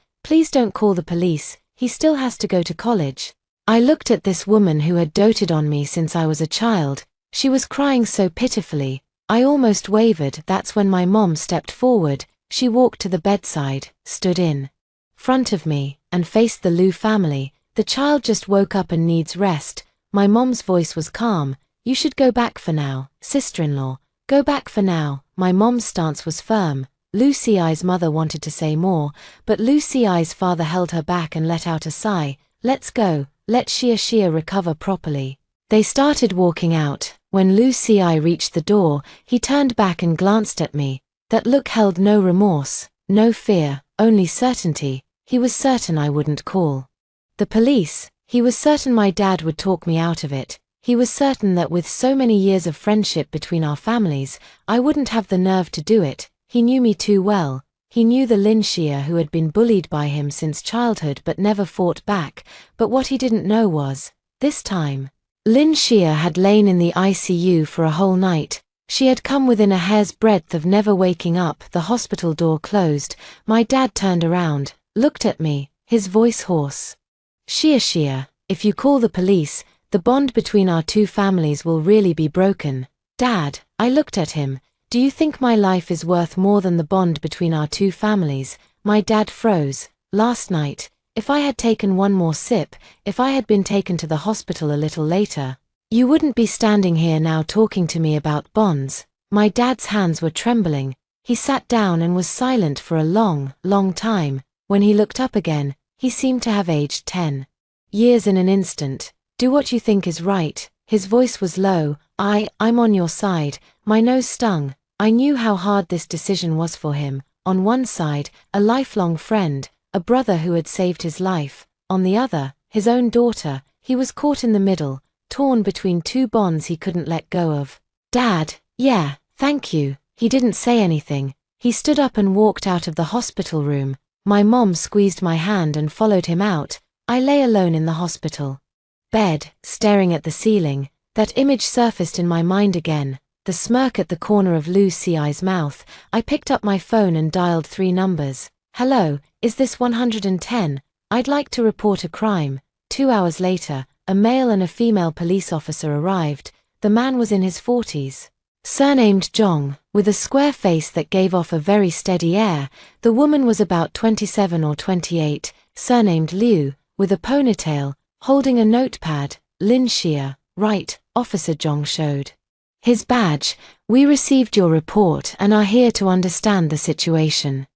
Speaker 1: don't call the police. He still has to go to college. I looked at this woman who had doted on me since I was a child. She was crying so pitifully. I almost wavered. That's when my mom stepped forward. She walked to the bedside, stood in front of me, and faced the Liu family. The child just woke up and needs rest. My mom's voice was calm. You should go back for now, sister-in-law. Go back for now. My mom's stance was firm. Lucy I's mother wanted to say more, but Lucy I's father held her back and let out a sigh. Let's go. Let Shia recover properly. They started walking out. When Lucy I reached the door, he turned back and glanced at me. That look held no remorse, no fear, only certainty. He was certain I wouldn't call the police. He was certain my dad would talk me out of it. He was certain that with so many years of friendship between our families, I wouldn't have the nerve to do it. He knew me too well. He knew the Lynchia who had been bullied by him since childhood but never fought back. But what he didn't know was, this time, Lynchia had lain in the ICU for a whole night. She had come within a hair's breadth of never waking up. The hospital door closed. My dad turned around, looked at me, his voice hoarse. Shia, if you call the police, the bond between our two families will really be broken. Dad, I looked at him. Do you think my life is worth more than the bond between our two families? My dad froze. Last night, if I had taken one more sip, if I had been taken to the hospital a little later, you wouldn't be standing here now talking to me about bonds. My dad's hands were trembling. He sat down and was silent for a long time. When he looked up again, he seemed to have aged 10 years in an instant. Do what you think is right. His voice was low. I'm on your side. My nose stung. I knew how hard this decision was for him. On one side, a lifelong friend, a brother who had saved his life. On the other, his own daughter. He was caught in the middle, torn between two bonds he couldn't let go of. Dad, yeah, thank you. He didn't say anything. He stood up and walked out of the hospital room. My mom squeezed my hand and followed him out. I lay alone in the hospital bed, staring at the ceiling. That image surfaced in my mind again. The smirk at the corner of Lucy I's mouth. I picked up my phone and dialed 3 numbers. Hello, is this 110? I'd like to report a crime. 2 hours later, a male and a female police officer arrived. The man was in his 40s. Surnamed Zhong, with a square face that gave off a very steady air. The woman was about 27 or 28, surnamed Liu, with a ponytail, holding a notepad. Lynchia, right, Officer Zhong showed his badge. We received your report and are here to understand the situation.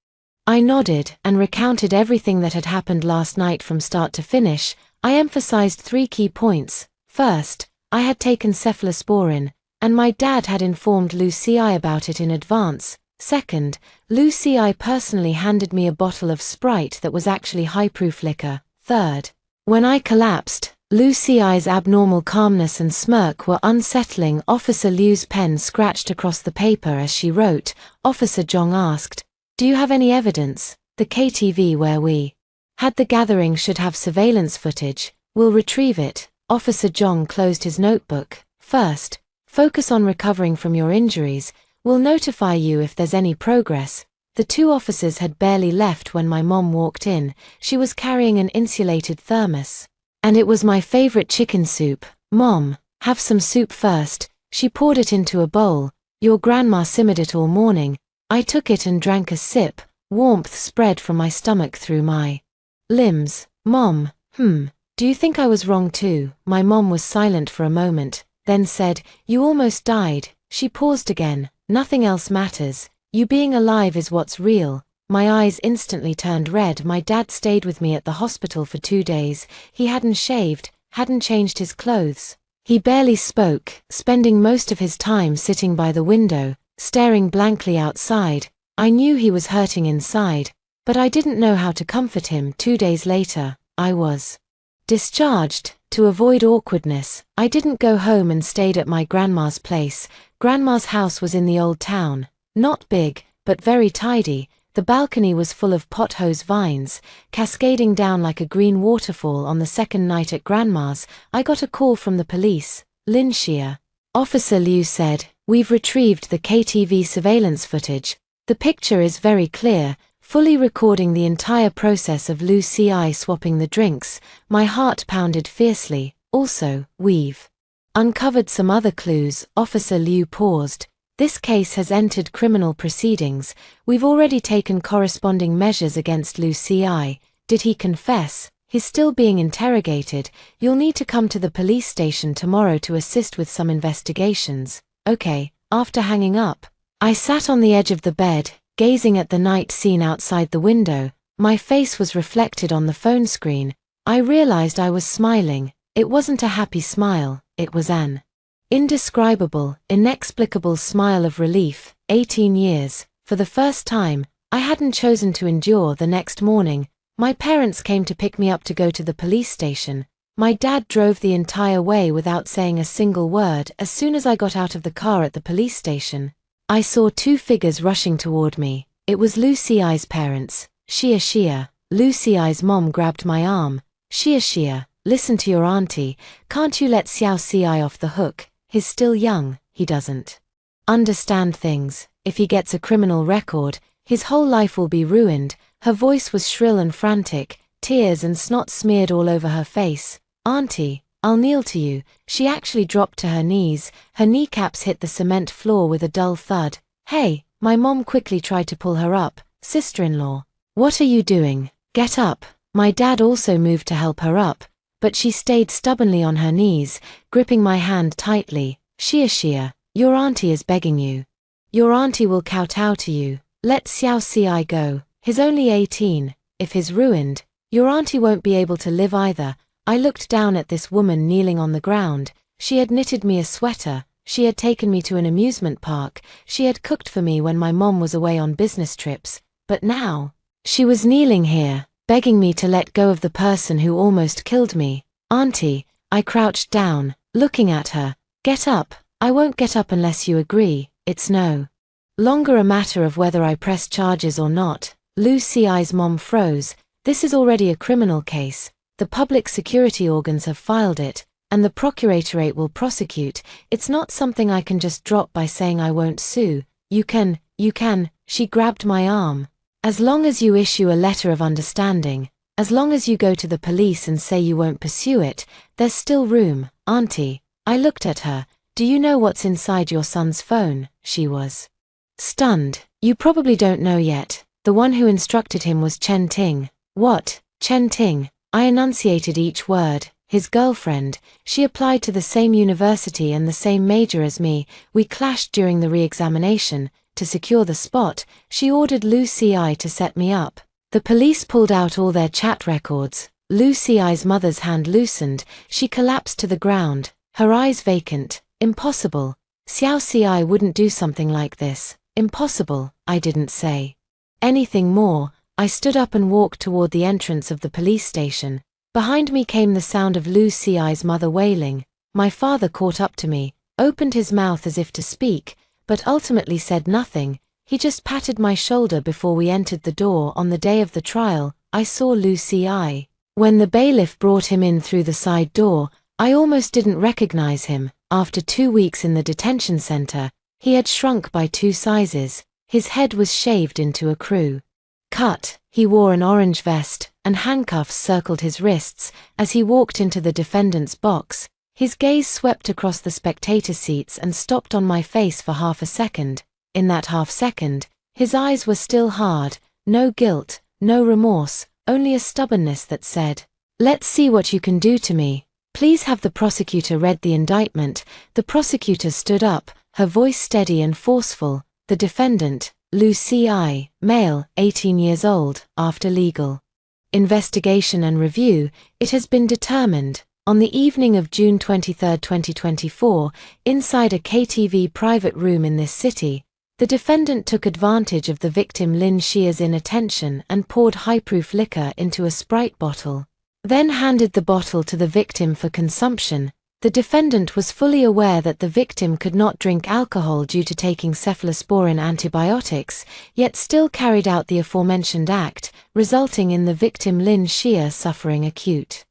Speaker 1: I nodded and recounted everything that had happened last night from start to finish. I emphasized 3 key points. First, I had taken cephalosporin, and my dad had informed Lucy I about it in advance. Second, Lucy I personally handed me a bottle of Sprite that was actually high-proof liquor. Third, when I collapsed, Lucy I's abnormal calmness and smirk were unsettling. Officer Liu's pen scratched across the paper as she wrote. Officer Zhong asked, "Do you have any evidence? The KTV where we had the gathering should have surveillance footage. We'll retrieve it." Officer Zhong closed his notebook. "First, focus on recovering from your injuries. We'll notify you if there's any progress." The two officers had barely left when my mom walked in. She was carrying an insulated thermos. "And it was my favorite chicken soup. Mom, have some soup first." She poured it into a bowl. "Your grandma simmered it all morning." I took it and drank a sip. Warmth spread from my stomach through my limbs. "Mom, do you think I was wrong too?" My mom was silent for a moment, then said, "You almost died." She paused again. "Nothing else matters. You being alive is what's real." My eyes instantly turned red. My dad stayed with me at the hospital for 2 days. He hadn't shaved, hadn't changed his clothes. He barely spoke, spending most of his time sitting by the window, staring blankly outside. I knew he was hurting inside, but I didn't know how to comfort him. 2 days later, I was discharged. To avoid awkwardness, I didn't go home and stayed at my grandma's place. Grandma's house was in the old town. Not big, but very tidy. The balcony was full of pothose vines, cascading down like a green waterfall. On the second night at Grandma's, I got a call from the police. "Linshia." Officer Liu said, "We've retrieved the KTV surveillance footage. The picture is very clear, fully recording the entire process of Liu Ci swapping the drinks." My heart pounded fiercely. "Also, we've uncovered some other clues." Officer Liu paused. "This case has entered criminal proceedings. We've already taken corresponding measures against Liu Ci. Did he confess? He's still being interrogated. You'll need to come to the police station tomorrow to assist with some investigations." "Okay." After hanging up, I sat on the edge of the bed, gazing at the night scene outside the window. My face was reflected on the phone screen. I realized I was smiling. It wasn't a happy smile, it was an indescribable, inexplicable smile of relief. 18 years. For the first time, I hadn't chosen to endure. The next morning, my parents came to pick me up to go to the police station. My dad drove the entire way without saying a single word. As soon as I got out of the car at the police station, I saw 2 figures rushing toward me. It was Liu Ci's parents. Xia. Liu Ci's mom grabbed my arm. Xia, listen to your auntie. Can't you let Xiao Ci off the hook? He's still young, he doesn't understand things. If he gets a criminal record, his whole life will be ruined." Her voice was shrill and frantic, tears and snot smeared all over her face. "Auntie, I'll kneel to you." She actually dropped to her knees. Her kneecaps hit the cement floor with a dull thud. "Hey," my mom quickly tried to pull her up. "Sister-in-law, what are you doing? Get up." My dad also moved to help her up, but she stayed stubbornly on her knees, gripping my hand tightly. Xia, your auntie is begging you. Your auntie will kowtow to you. Let Xiao Ci go. He's only 18. If he's ruined, your auntie won't be able to live either." I looked down at this woman kneeling on the ground. She had knitted me a sweater. She had taken me to an amusement park. She had cooked for me when my mom was away on business trips. But now, she was kneeling here, begging me to let go of the person who almost killed me. "Auntie," I crouched down, looking at her. "Get up." "I won't get up unless you agree. It's no longer a matter of whether I press charges or not." Liu Ci's mom froze. "This is already a criminal case. The public security organs have filed it, and the procuratorate will prosecute. It's not something I can just drop by saying I won't sue." You can. She grabbed my arm. "As long as you issue a letter of understanding, as long as you go to the police and say you won't pursue it, there's still room." "Auntie." I looked at her. "Do you know what's inside your son's phone?" She was stunned. "You probably don't know yet. The one who instructed him was Chen Ting." "What? Chen Ting?" I enunciated each word. "His girlfriend. She applied to the same university and the same major as me. We clashed during the re-examination. To secure the spot, she ordered Liu Ci to set me up. The police pulled out all their chat records." Liu Ci's mother's hand loosened. She collapsed to the ground, her eyes vacant. "Impossible. Xiao Ci wouldn't do something like this. Impossible." I didn't say anything more. I stood up and walked toward the entrance of the police station. Behind me came the sound of Liu Ci's mother wailing. My father caught up to me, opened his mouth as if to speak, but ultimately said nothing. He just patted my shoulder before we entered the door. On the day of the trial, I saw Liu Ci. When the bailiff brought him in through the side door, I almost didn't recognize him. After 2 weeks in the detention center, He had shrunk by 2 sizes. His head was shaved into a crew cut. He wore an orange vest, and handcuffs circled his wrists. As he walked into the defendant's box, his gaze swept across the spectator seats and stopped on my face for half a second. In that half second, his eyes were still hard, no guilt, no remorse, only a stubbornness that said, "Let's see what you can do to me." "Please have the prosecutor read the indictment." The prosecutor stood up, her voice steady and forceful. The defendant, Lucy I, male, 18 years old. After legal investigation and review, it has been determined, on the evening of June 23, 2024, inside a KTV private room in this city, the defendant took advantage of the victim Lin Xia's inattention and poured high-proof liquor into a Sprite bottle, then handed the bottle to the victim for consumption. The defendant was fully aware that the victim could not drink alcohol due to taking cephalosporin antibiotics, yet still carried out the aforementioned act, resulting in the victim Lin Xia suffering acute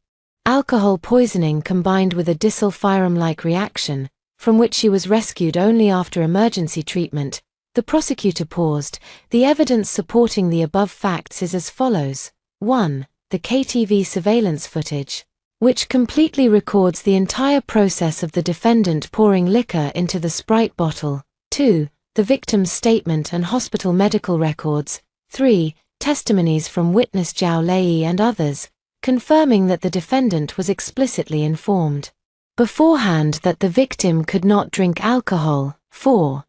Speaker 1: alcohol poisoning combined with a disulfiram-like reaction, from which she was rescued only after emergency treatment. The prosecutor paused. The evidence supporting the above facts is as follows. 1. The KTV surveillance footage, which completely records the entire process of the defendant pouring liquor into the Sprite bottle. 2. The victim's statement and hospital medical records. 3. Testimonies from witness Zhao Lei and others, confirming that the defendant was explicitly informed beforehand that the victim could not drink alcohol. 4.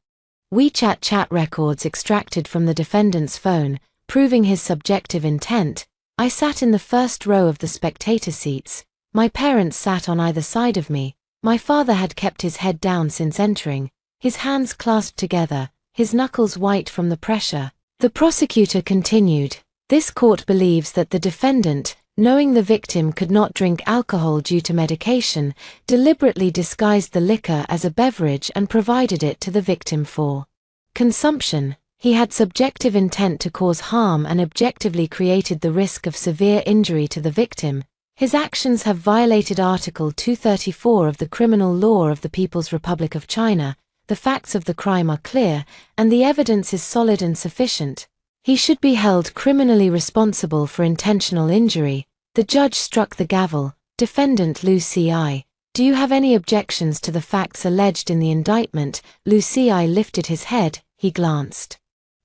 Speaker 1: WeChat chat records extracted from the defendant's phone, proving his subjective intent. I sat in the first row of the spectator seats. My parents sat on either side of me. My father had kept his head down since entering, his hands clasped together, his knuckles white from the pressure. The prosecutor continued, "This court believes that the defendant, knowing the victim could not drink alcohol due to medication, deliberately disguised the liquor as a beverage and provided it to the victim for consumption. He had subjective intent to cause harm and objectively created the risk of severe injury to the victim. His actions have violated Article 234 of the Criminal Law of the People's Republic of China. The facts of the crime are clear, and the evidence is solid and sufficient. He should be held criminally responsible for intentional injury." The judge struck the gavel. Defendant Lucy I, "Do you have any objections to the facts alleged in the indictment?" Lucy I lifted his head. He glanced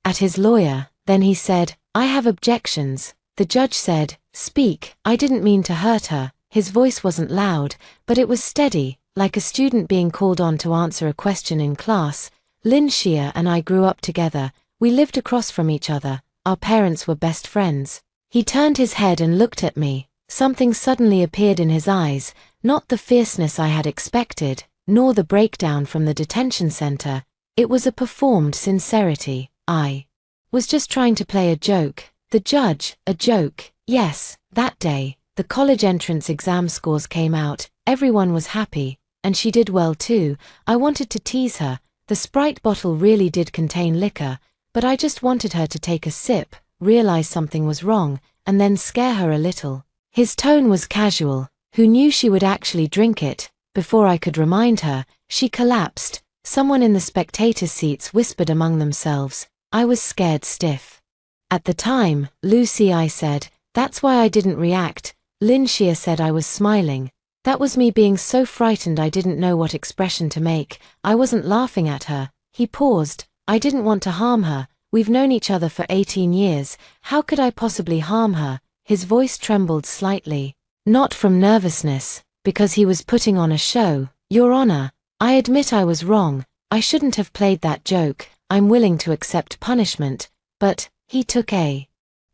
Speaker 1: at his lawyer, then he said, "I have objections." The judge said, "Speak." "I didn't mean to hurt her." His voice wasn't loud, but it was steady, like a student being called on to answer a question in class. "Lin Xia and I grew up together. We lived across from each other. Our parents were best friends." He turned his head and looked at me. Something suddenly appeared in his eyes, not the fierceness I had expected, nor the breakdown from the detention center. It was a performed sincerity. "I was just trying to play a joke." The judge, "A joke?" "Yes." That day, the college entrance exam scores came out. Everyone was happy, and she did well too. I wanted to tease her. The Sprite bottle really did contain liquor, but I just wanted her to take a sip, realize something was wrong, and then scare her a little. His tone was casual. Who knew she would actually drink it? Before I could remind her, she collapsed. Someone in the spectator seats whispered among themselves. I was scared stiff. At the time, Lucy I said, "That's why I didn't react." Lin Xia said I was smiling. That was me being so frightened I didn't know what expression to make. I wasn't laughing at her. He paused. "I didn't want to harm her. We've known each other for 18 years. How could I possibly harm her?" His voice trembled slightly. Not from nervousness, because he was putting on a show. "Your Honor, I admit I was wrong. I shouldn't have played that joke. I'm willing to accept punishment." But he took a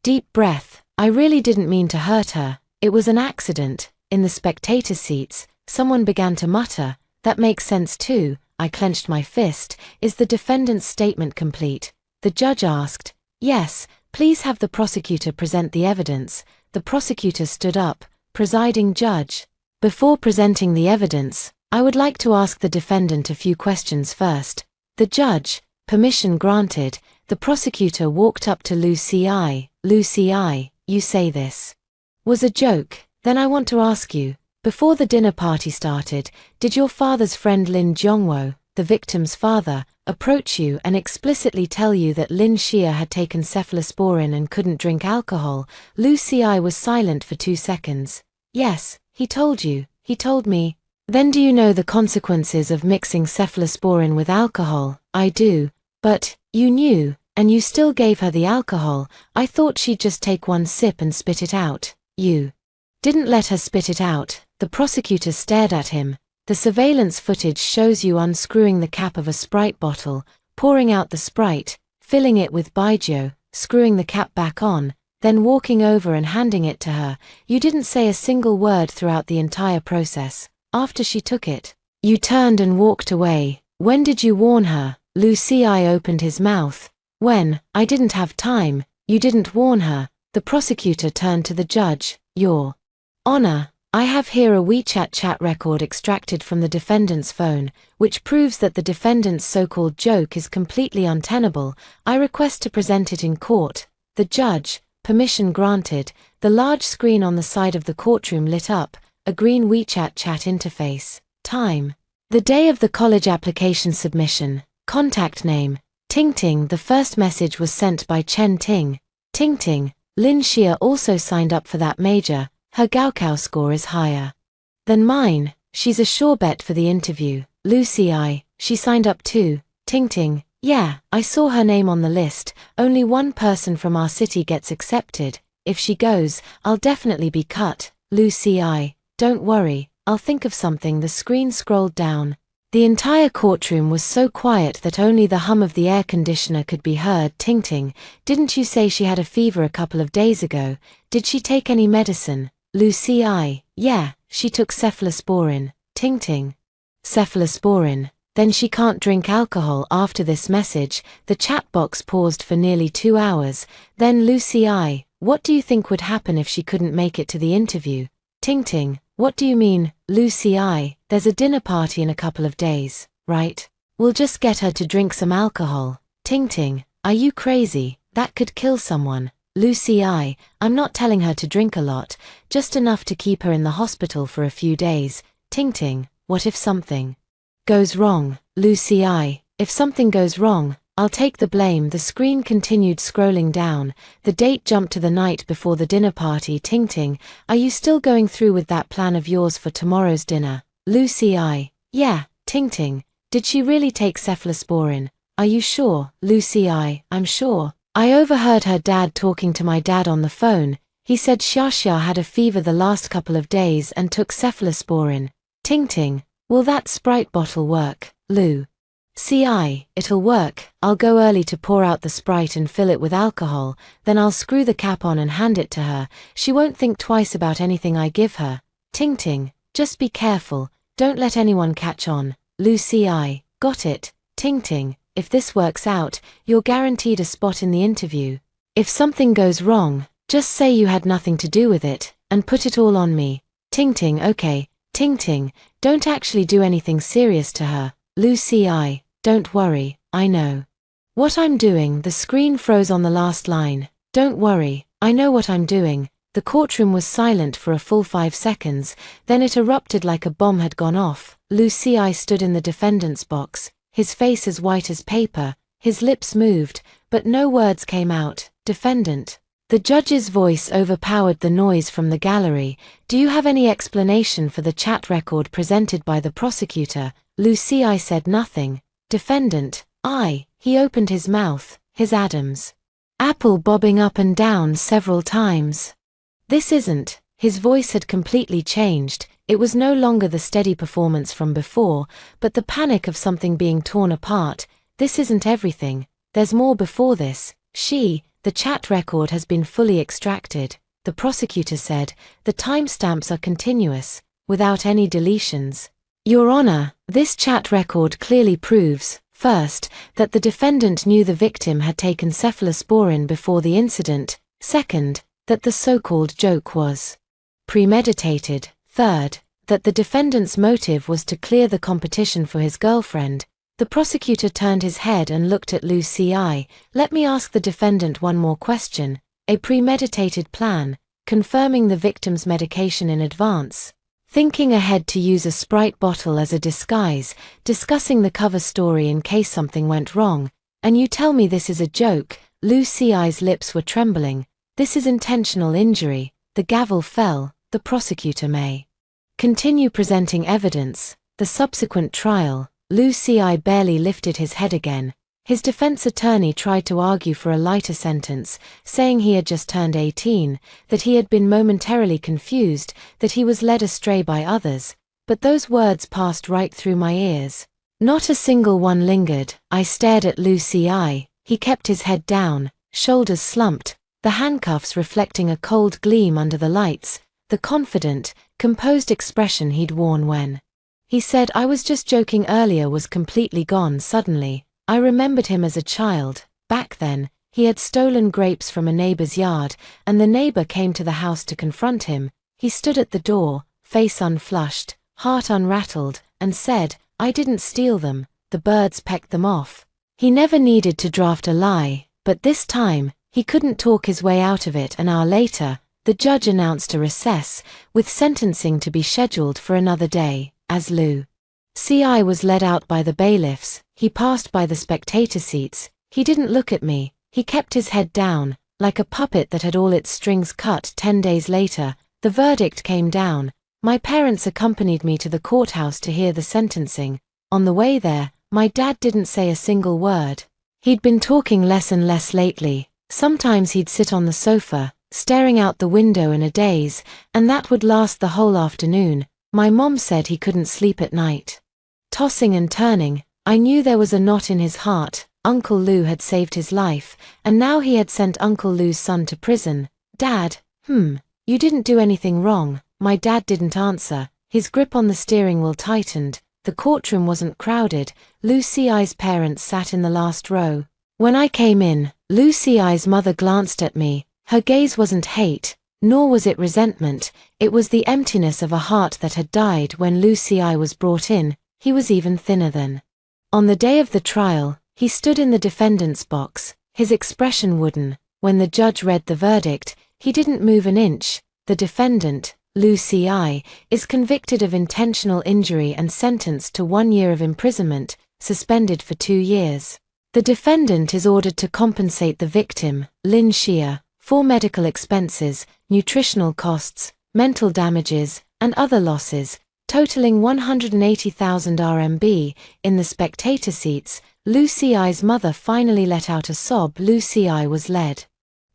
Speaker 1: deep breath. "I really didn't mean to hurt her. It was an accident." In the spectator seats, someone began to mutter, "That makes sense too." I clenched my fist. "Is the defendant's statement complete?" The judge asked. "Yes, please have the prosecutor present the evidence." The prosecutor stood up. "Presiding judge, before presenting the evidence, I would like to ask the defendant a few questions first." The judge, permission granted. The prosecutor walked up to Lucy I. "Lucy I, you say this was a joke. Then I want to ask you, before the dinner party started, did your father's friend Lin Zhongwo the victim's father, approach you and explicitly tell you that Lin Xia had taken cephalosporin and couldn't drink alcohol? Lu Xi was silent for 2 seconds. Yes, he told you, he told me. Then do you know the consequences of mixing cephalosporin with alcohol? I do. But, you knew, and you still gave her the alcohol. I thought she'd just take 1 sip and spit it out. You didn't let her spit it out. The prosecutor stared at him. The surveillance footage shows you unscrewing the cap of a Sprite bottle, pouring out the Sprite, filling it with baijiu, screwing the cap back on, then walking over and handing it to her. You didn't say a single word throughout the entire process. After she took it, you turned and walked away. When did you warn her? Lu Xi opened his mouth. When? I didn't have time. You didn't warn her. The prosecutor turned to the judge. Your Honor, I have here a WeChat chat record extracted from the defendant's phone, which proves that the defendant's so-called joke is completely untenable. I request to present it in court. The judge, permission granted. The large screen on the side of the courtroom lit up, a green WeChat chat interface. Time: the day of the college application submission. Contact name: Ting Ting. The first message was sent by Chen Ting. Ting Ting, Lin Xia also signed up for that major. Her Gaokao score is higher than mine. She's a sure bet for the interview. Lu Xi, she signed up too. Ting Ting, yeah, I saw her name on the list. Only 1 person from our city gets accepted. If she goes, I'll definitely be cut. Lu Xi, don't worry, I'll think of something. The screen scrolled down. The entire courtroom was so quiet that only the hum of the air conditioner could be heard. Ting Ting, didn't you say she had a fever a couple of days ago? Did she take any medicine? Lu Xi, yeah, she took cephalosporin. Ting Ting, cephalosporin. Then she can't drink alcohol. After this message, the chat box paused for nearly 2 hours. Then Lu Xi, what do you think would happen if she couldn't make it to the interview? Ting Ting, what do you mean? Lu Xi, there's a dinner party in a couple of days, right? We'll just get her to drink some alcohol. Ting Ting, are you crazy? That could kill someone. Lu Xi, I'm not telling her to drink a lot, just enough to keep her in the hospital for a few days. Ting Ting, what if something goes wrong? Lu Xi, if something goes wrong, I'll take the blame. The screen continued scrolling down. The date jumped to the night before the dinner party. Ting Ting, are you still going through with that plan of yours for tomorrow's dinner? Lu Xi, yeah. Ting Ting, did she really take cephalosporin? Are you sure? Lu Xi, I'm sure. I overheard her dad talking to my dad on the phone. He said Xia had a fever the last couple of days and took cephalosporin. Ting Ting, will that Sprite bottle work? Lu Xi, it'll work. I'll go early to pour out the Sprite and fill it with alcohol, then I'll screw the cap on and hand it to her. She won't think twice about anything I give her. Ting Ting, just be careful, don't let anyone catch on. Lu Xi, got it. Ting Ting, if this works out, you're guaranteed a spot in the interview. If something goes wrong, just say you had nothing to do with it, and put it all on me. Ting Ting, okay. Ting Ting, don't actually do anything serious to her. Lu Xi, don't worry, I know what I'm doing. The screen froze on the last line. Don't worry, I know what I'm doing. The courtroom was silent for a full 5 seconds, then it erupted like a bomb had gone off. Lu Xi stood in the defendant's box, his face as white as paper, his lips moved, but no words came out. Defendant. The judge's voice overpowered the noise from the gallery. Do you have any explanation for the chat record presented by the prosecutor? Lu Xi said nothing. Defendant. He opened his mouth, his Adam's apple bobbing up and down several times. This isn't. His voice had completely changed. It was no longer the steady performance from before, but the panic of something being torn apart. This isn't everything. There's more before this. The chat record has been fully extracted. The prosecutor said, the timestamps are continuous, without any deletions. Your Honor, this chat record clearly proves, first, that the defendant knew the victim had taken cephalosporin before the incident, second, that the so-called joke was premeditated, third, that the defendant's motive was to clear the competition for his girlfriend. The prosecutor turned his head and looked at Lu Xi. Let me ask the defendant one more question. A premeditated plan, confirming the victim's medication in advance. thinking ahead to use a Sprite bottle as a disguise, discussing the cover story in case something went wrong. And you tell me this is a joke? Lu Ci's lips were trembling. This is intentional injury. The gavel fell. The prosecutor may continue presenting evidence. The subsequent trial. Lu Ci barely lifted his head again. His defense attorney tried to argue for a lighter sentence, saying he had just turned 18, that he had been momentarily confused, that he was led astray by others, but those words passed right through my ears. Not a single one lingered. I stared at Lu Ci. He kept his head down, shoulders slumped, the handcuffs reflecting a cold gleam under the lights, the confident, composed expression he'd worn when he said I was just joking earlier was completely gone suddenly. I remembered him as a child. Back then, he had stolen grapes from a neighbor's yard, and the neighbor came to the house to confront him. He stood at the door, face unflushed, heart unrattled, and said, "I didn't steal them, the birds pecked them off." He never needed to draft a lie, but this time, he couldn't talk his way out of it. An hour later, the judge announced a recess, with sentencing to be scheduled for another day. As Lu Ci was led out by the bailiffs, he passed by the spectator seats. He didn't look at me. He kept his head down, like a puppet that had all its strings cut. 10 days later, the verdict came down. My parents accompanied me to the courthouse to hear the sentencing. On the way there, my dad didn't say a single word. He'd been talking less and less lately. Sometimes he'd sit on the sofa, staring out the window in a daze, and that would last the whole afternoon. My mom said he couldn't sleep at night. Tossing and turning, I knew there was a knot in his heart. Uncle Lou had saved his life, and now he had sent Uncle Lou's son to prison. Dad, you didn't do anything wrong. My dad didn't answer. His grip on the steering wheel tightened. The courtroom wasn't crowded. Lu Ci's parents sat in the last row. When I came in, Lu Ci's mother glanced at me. Her gaze wasn't hate, nor was it resentment. It was the emptiness of a heart that had died. When Lu Ci was brought in, he was even thinner than on the day of the trial. He stood in the defendant's box, his expression wooden. When the judge read the verdict, he didn't move an inch. The defendant, Lu Ci, is convicted of intentional injury and sentenced to 1 year of imprisonment, suspended for 2 years. The defendant is ordered to compensate the victim, Lin Xia, for medical expenses, nutritional costs, mental damages, and other losses, totaling 180,000 RMB. In the spectator seats, Lu Ci's mother finally let out a sob. Lu Ci was led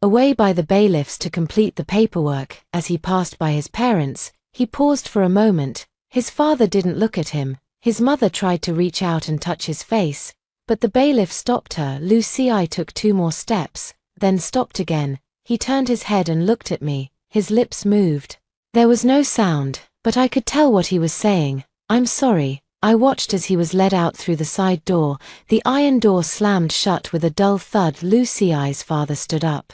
Speaker 1: away by the bailiffs to complete the paperwork. As he passed by his parents, he paused for a moment. His father didn't look at him. His mother tried to reach out and touch his face, but the bailiff stopped her. Lu Ci took 2 more steps, then stopped again. He turned his head and looked at me. His lips moved. There was no sound, but I could tell what he was saying. "I'm sorry." I watched as he was led out through the side door. The iron door slammed shut with a dull thud. Lu Ci's father stood up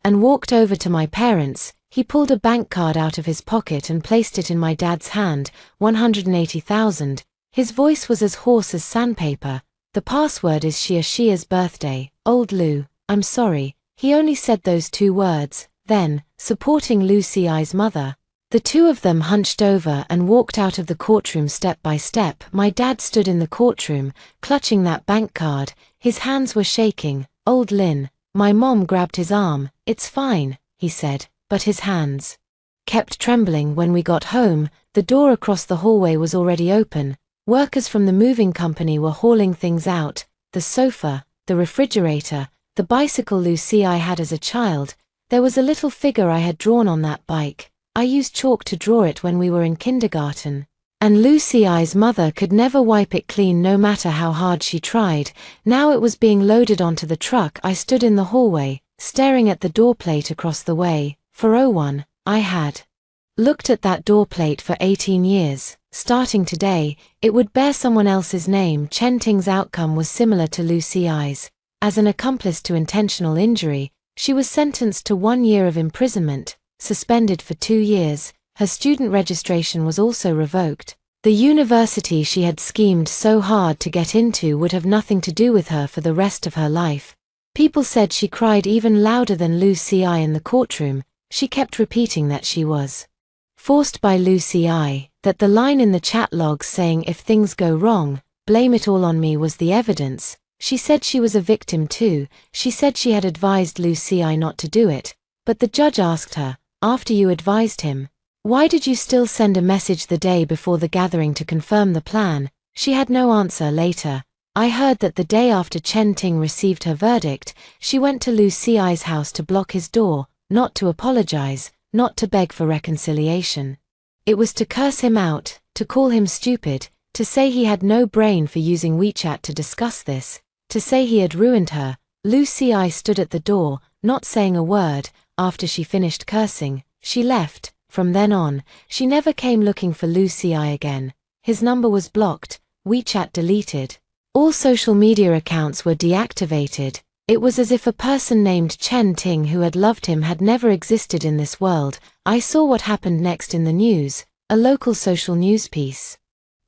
Speaker 1: and walked over to my parents. He pulled a bank card out of his pocket and placed it in my dad's hand. 180,000. His voice was as hoarse as sandpaper. "The password is Xia's birthday. Old Lu, I'm sorry." He only said those 2 words. Then, supporting Lu Ci's mother, the 2 of them hunched over and walked out of the courtroom step by step. My dad stood in the courtroom, clutching that bank card. His hands were shaking. "Old Lin." My mom grabbed his arm. "It's fine," he said, but his hands kept trembling. When we got home, the door across the hallway was already open. Workers from the moving company were hauling things out: the sofa, the refrigerator, the bicycle Lu Ci had as a child. There was a little figure I had drawn on that bike. I used chalk to draw it when we were in kindergarten. And Lu Ci's mother could never wipe it clean no matter how hard she tried. Now it was being loaded onto the truck. I stood in the hallway, staring at the door plate across the way. For 01, I had looked at that door plate for 18 years. Starting today, it would bear someone else's name. Chen Ting's outcome was similar to Lu Ci's. As an accomplice to intentional injury, she was sentenced to 1 year of imprisonment, suspended for 2 years. Her student registration was also revoked. The university she had schemed so hard to get into would have nothing to do with her for the rest of her life. People said she cried even louder than Lu Ci in the courtroom. She kept repeating that she was forced by Lu Ci. That the line in the chat logs saying if things go wrong, blame it all on me was the evidence. She said she was a victim too. She said she had advised Lucy not to do it, but the judge asked her, after you advised him, why did you still send a message the day before the gathering to confirm the plan? She had no answer. Later, I heard that the day after Chen Ting received her verdict, she went to Lucy's house to block his door, not to apologize, not to beg for reconciliation. It was to curse him out, to call him stupid, to say he had no brain for using WeChat to discuss this, to say he had ruined her. Lucy stood at the door, not saying a word. After she finished cursing, she left. From then on, she never came looking for Lucy again. His number was blocked, WeChat deleted. All social media accounts were deactivated. It was as if a person named Chen Ting who had loved him had never existed in this world. I saw what happened next in the news, a local social news piece.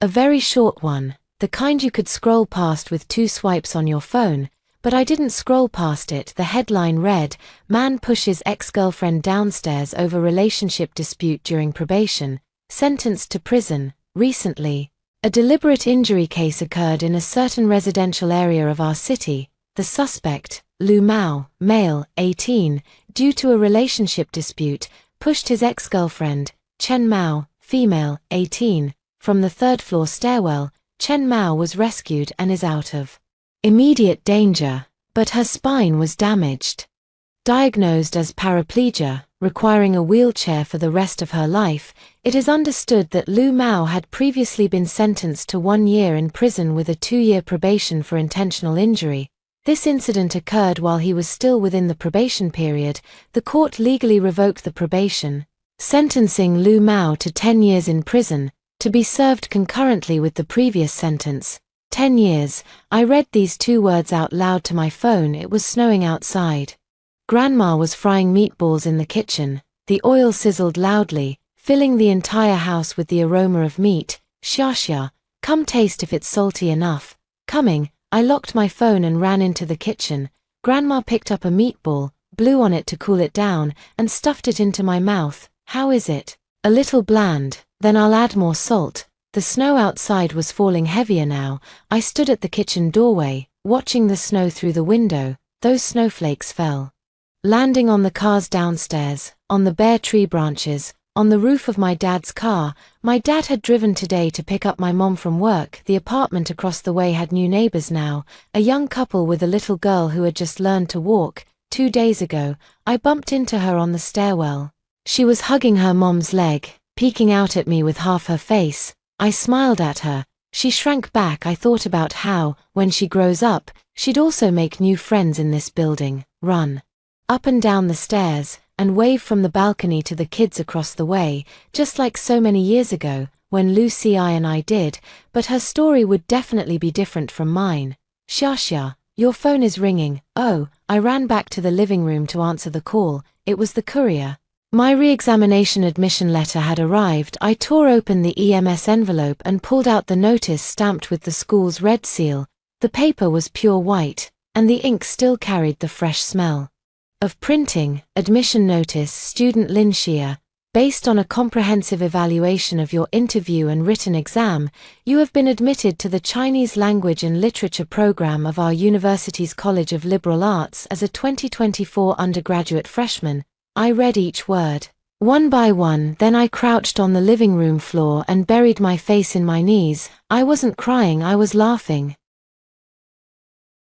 Speaker 1: A very short one, the kind you could scroll past with 2 swipes on your phone, but I didn't scroll past it. The headline read, "Man pushes ex-girlfriend downstairs over relationship dispute during probation, sentenced to prison." Recently, a deliberate injury case occurred in a certain residential area of our city. The suspect, Lu Mao, male, 18, due to a relationship dispute, pushed his ex-girlfriend, Chen Mao, female, 18, from the 3rd-floor stairwell. Chen Mao was rescued and is out of immediate danger, but her spine was damaged. Diagnosed as paraplegia, requiring a wheelchair for the rest of her life, it is understood that Lu Mao had previously been sentenced to 1 year in prison with a 2-year probation for intentional injury. This incident occurred while he was still within the probation period. The court legally revoked the probation, sentencing Lu Mao to 10 years in prison, to be served concurrently with the previous sentence. 10 years. I read these 2 words out loud to my phone. It was snowing outside. Grandma was frying meatballs in the kitchen. The oil sizzled loudly, filling the entire house with the aroma of meat. Xia, come taste if it's salty enough. Coming. I locked my phone and ran into the kitchen. Grandma picked up a meatball, blew on it to cool it down, and stuffed it into my mouth. How is it? A little bland. Then I'll add more salt. The snow outside was falling heavier now. I stood at the kitchen doorway, watching the snow through the window. Those snowflakes fell, landing on the cars downstairs, on the bare tree branches, on the roof of my dad's car. My dad had driven today to pick up my mom from work. The apartment across the way had new neighbors now, a young couple with a little girl who had just learned to walk. 2 days ago, I bumped into her on the stairwell. She was hugging her mom's leg, peeking out at me with half her face. I smiled at her. She shrank back. I thought about how, when she grows up, she'd also make new friends in this building, run up and down the stairs, and wave from the balcony to the kids across the way, just like so many years ago, when Lucy and I did, but her story would definitely be different from mine. Xia, your phone is ringing. Oh, I ran back to the living room to answer the call. It was the courier. My re-examination admission letter had arrived. I tore open the EMS envelope and pulled out the notice stamped with the school's red seal. The paper was pure white, and the ink still carried the fresh smell of printing. Admission notice, student Lin Xia. Based on a comprehensive evaluation of your interview and written exam, you have been admitted to the Chinese Language and Literature program of our university's College of Liberal Arts as a 2024 undergraduate freshman. I read each word, one by one. Then I crouched on the living room floor and buried my face in my knees. I wasn't crying, I was laughing.